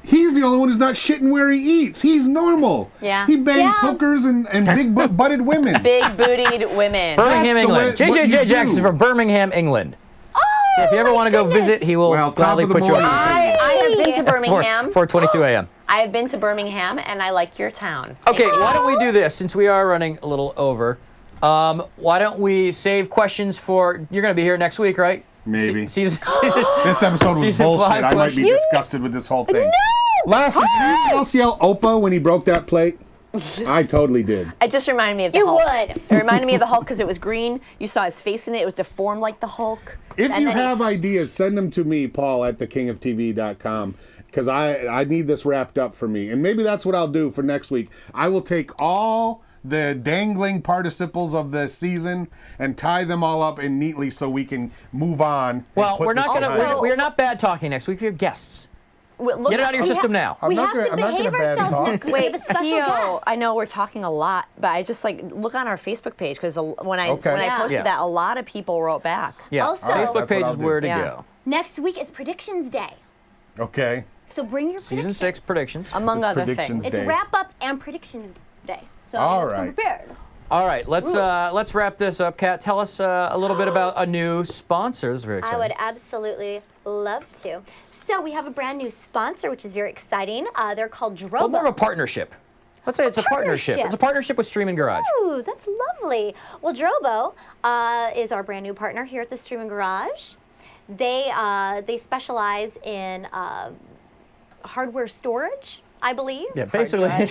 He's the only one who's not shitting where he eats. He's normal. Yeah. He bangs hookers and big butted women. Big bootied women. Birmingham, That's the England. way- what JJJ you Jackson do. from Birmingham, England. Oh, If you ever want to go visit, he will Well, top gladly of the put you morning. on. I have been to Birmingham. 4:22 a.m. I have been to Birmingham, and I like your town. Okay, why don't we do this, since we are running a little over? Why don't we save questions for... You're going to be here next week, right? Maybe. Season, This episode was Season bullshit. 5 I might be question. disgusted with this whole thing. Last week, did anyone else yell Opa when he broke that plate? I totally did. It just reminded me of the You Hulk. would. It reminded me of the Hulk because it was green. You saw his face in it. It was deformed like the Hulk. If And you then have he's- ideas, send them to me, Paul, at thekingoftv.com, because I need this wrapped up for me. And maybe that's what I'll do for next week. I will take all the dangling participles of the season and tie them all up in neatly so we can move on. and well, put we're this not going behind to... us. We're not bad talking next week. We have guests. Look, Get it out of your system now. We not have gonna- to I'm not behave gonna bad ourselves talk. next week. We have a special Tio, guest. I know we're talking a lot, but I just look on our Facebook page because when I Okay. posted Yeah. that, a lot of people wrote back. Yeah, Also- our That's Facebook what page I'll is do. where to Yeah. go. Next week is Predictions Day. Okay. So bring your Season predictions. 6 predictions. Among It's other predictions things. day. It's wrap up and Predictions Day. So All you have to come right. prepared. All right, let's wrap this up. Kat, tell us a little bit about a new sponsor. This is very exciting. I would absolutely love to. So we have a brand new sponsor, which is very exciting. They're called Drobo. Well, more of a partnership. Let's say it's a partnership. partnership. It's a partnership with Streamin Garage. Ooh, that's lovely. Well, Drobo is our brand new partner here at the Streamin Garage. They specialize in hardware storage, I believe. Yeah, basically, I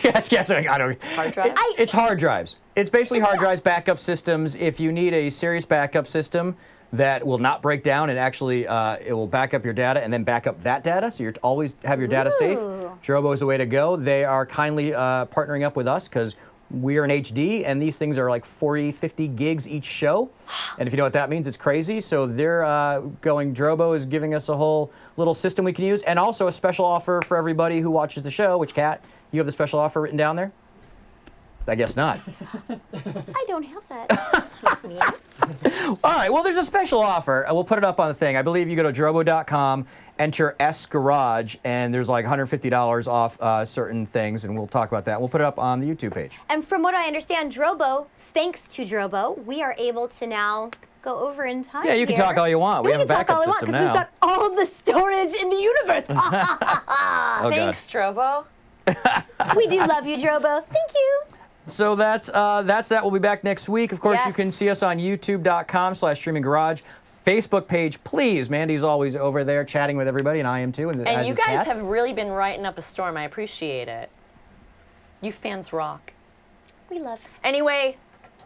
don't. Hard drive? It's hard drives. It's basically hard drives, backup systems. If you need a serious backup system that will not break down and actually it will back up your data and then back up that data, so you always have your data safe. Drobo is the way to go. They are kindly partnering up with us because we're in HD and these things are like 40, 50 gigs each show. And if you know what that means, it's crazy. So they're Drobo is giving us a whole little system we can use and also a special offer for everybody who watches the show, which, Kat, you have the special offer written down there? I guess not. I don't have that. All right, well, there's a special offer. We'll put it up on the thing. I believe you go to drobo.com, enter S Garage, and there's like $150 off certain things, and we'll talk about that. We'll put it up on the YouTube page. And from what I understand, Drobo, thanks to Drobo, we are able to now go over in time. Yeah, you can here. talk all you want. We have a can talk backup all we want system because now. we've got all the storage in the universe. Oh, God. Thanks, Drobo. We do love you, Drobo. Thank you. So that's that. We'll be back next week. Of course, you Yes. can see us on youtube.com/Streamin Garage. Facebook page, please. Mandy's always over there chatting with everybody, and I am too. And as you is guys Kat. have really been writing up a storm. I appreciate it. You fans rock. We love you. Anyway,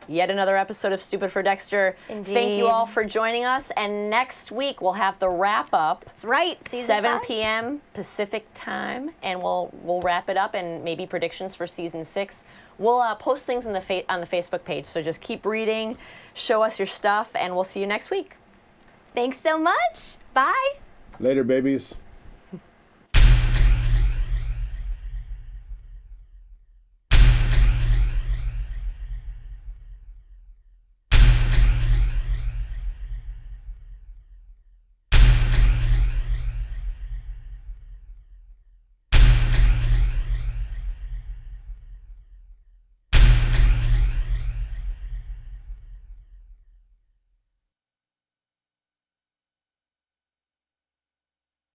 yet another episode of Stupid for Dexter. Thank Indeed. you all for joining us. And next week we'll have the wrap up. That's right. Season 7 5. p.m. Pacific time, and we'll wrap it up and maybe predictions for season 6. We'll post things on the Facebook page, so just keep reading, show us your stuff, and we'll see you next week. Thanks so much. Bye. Later, babies.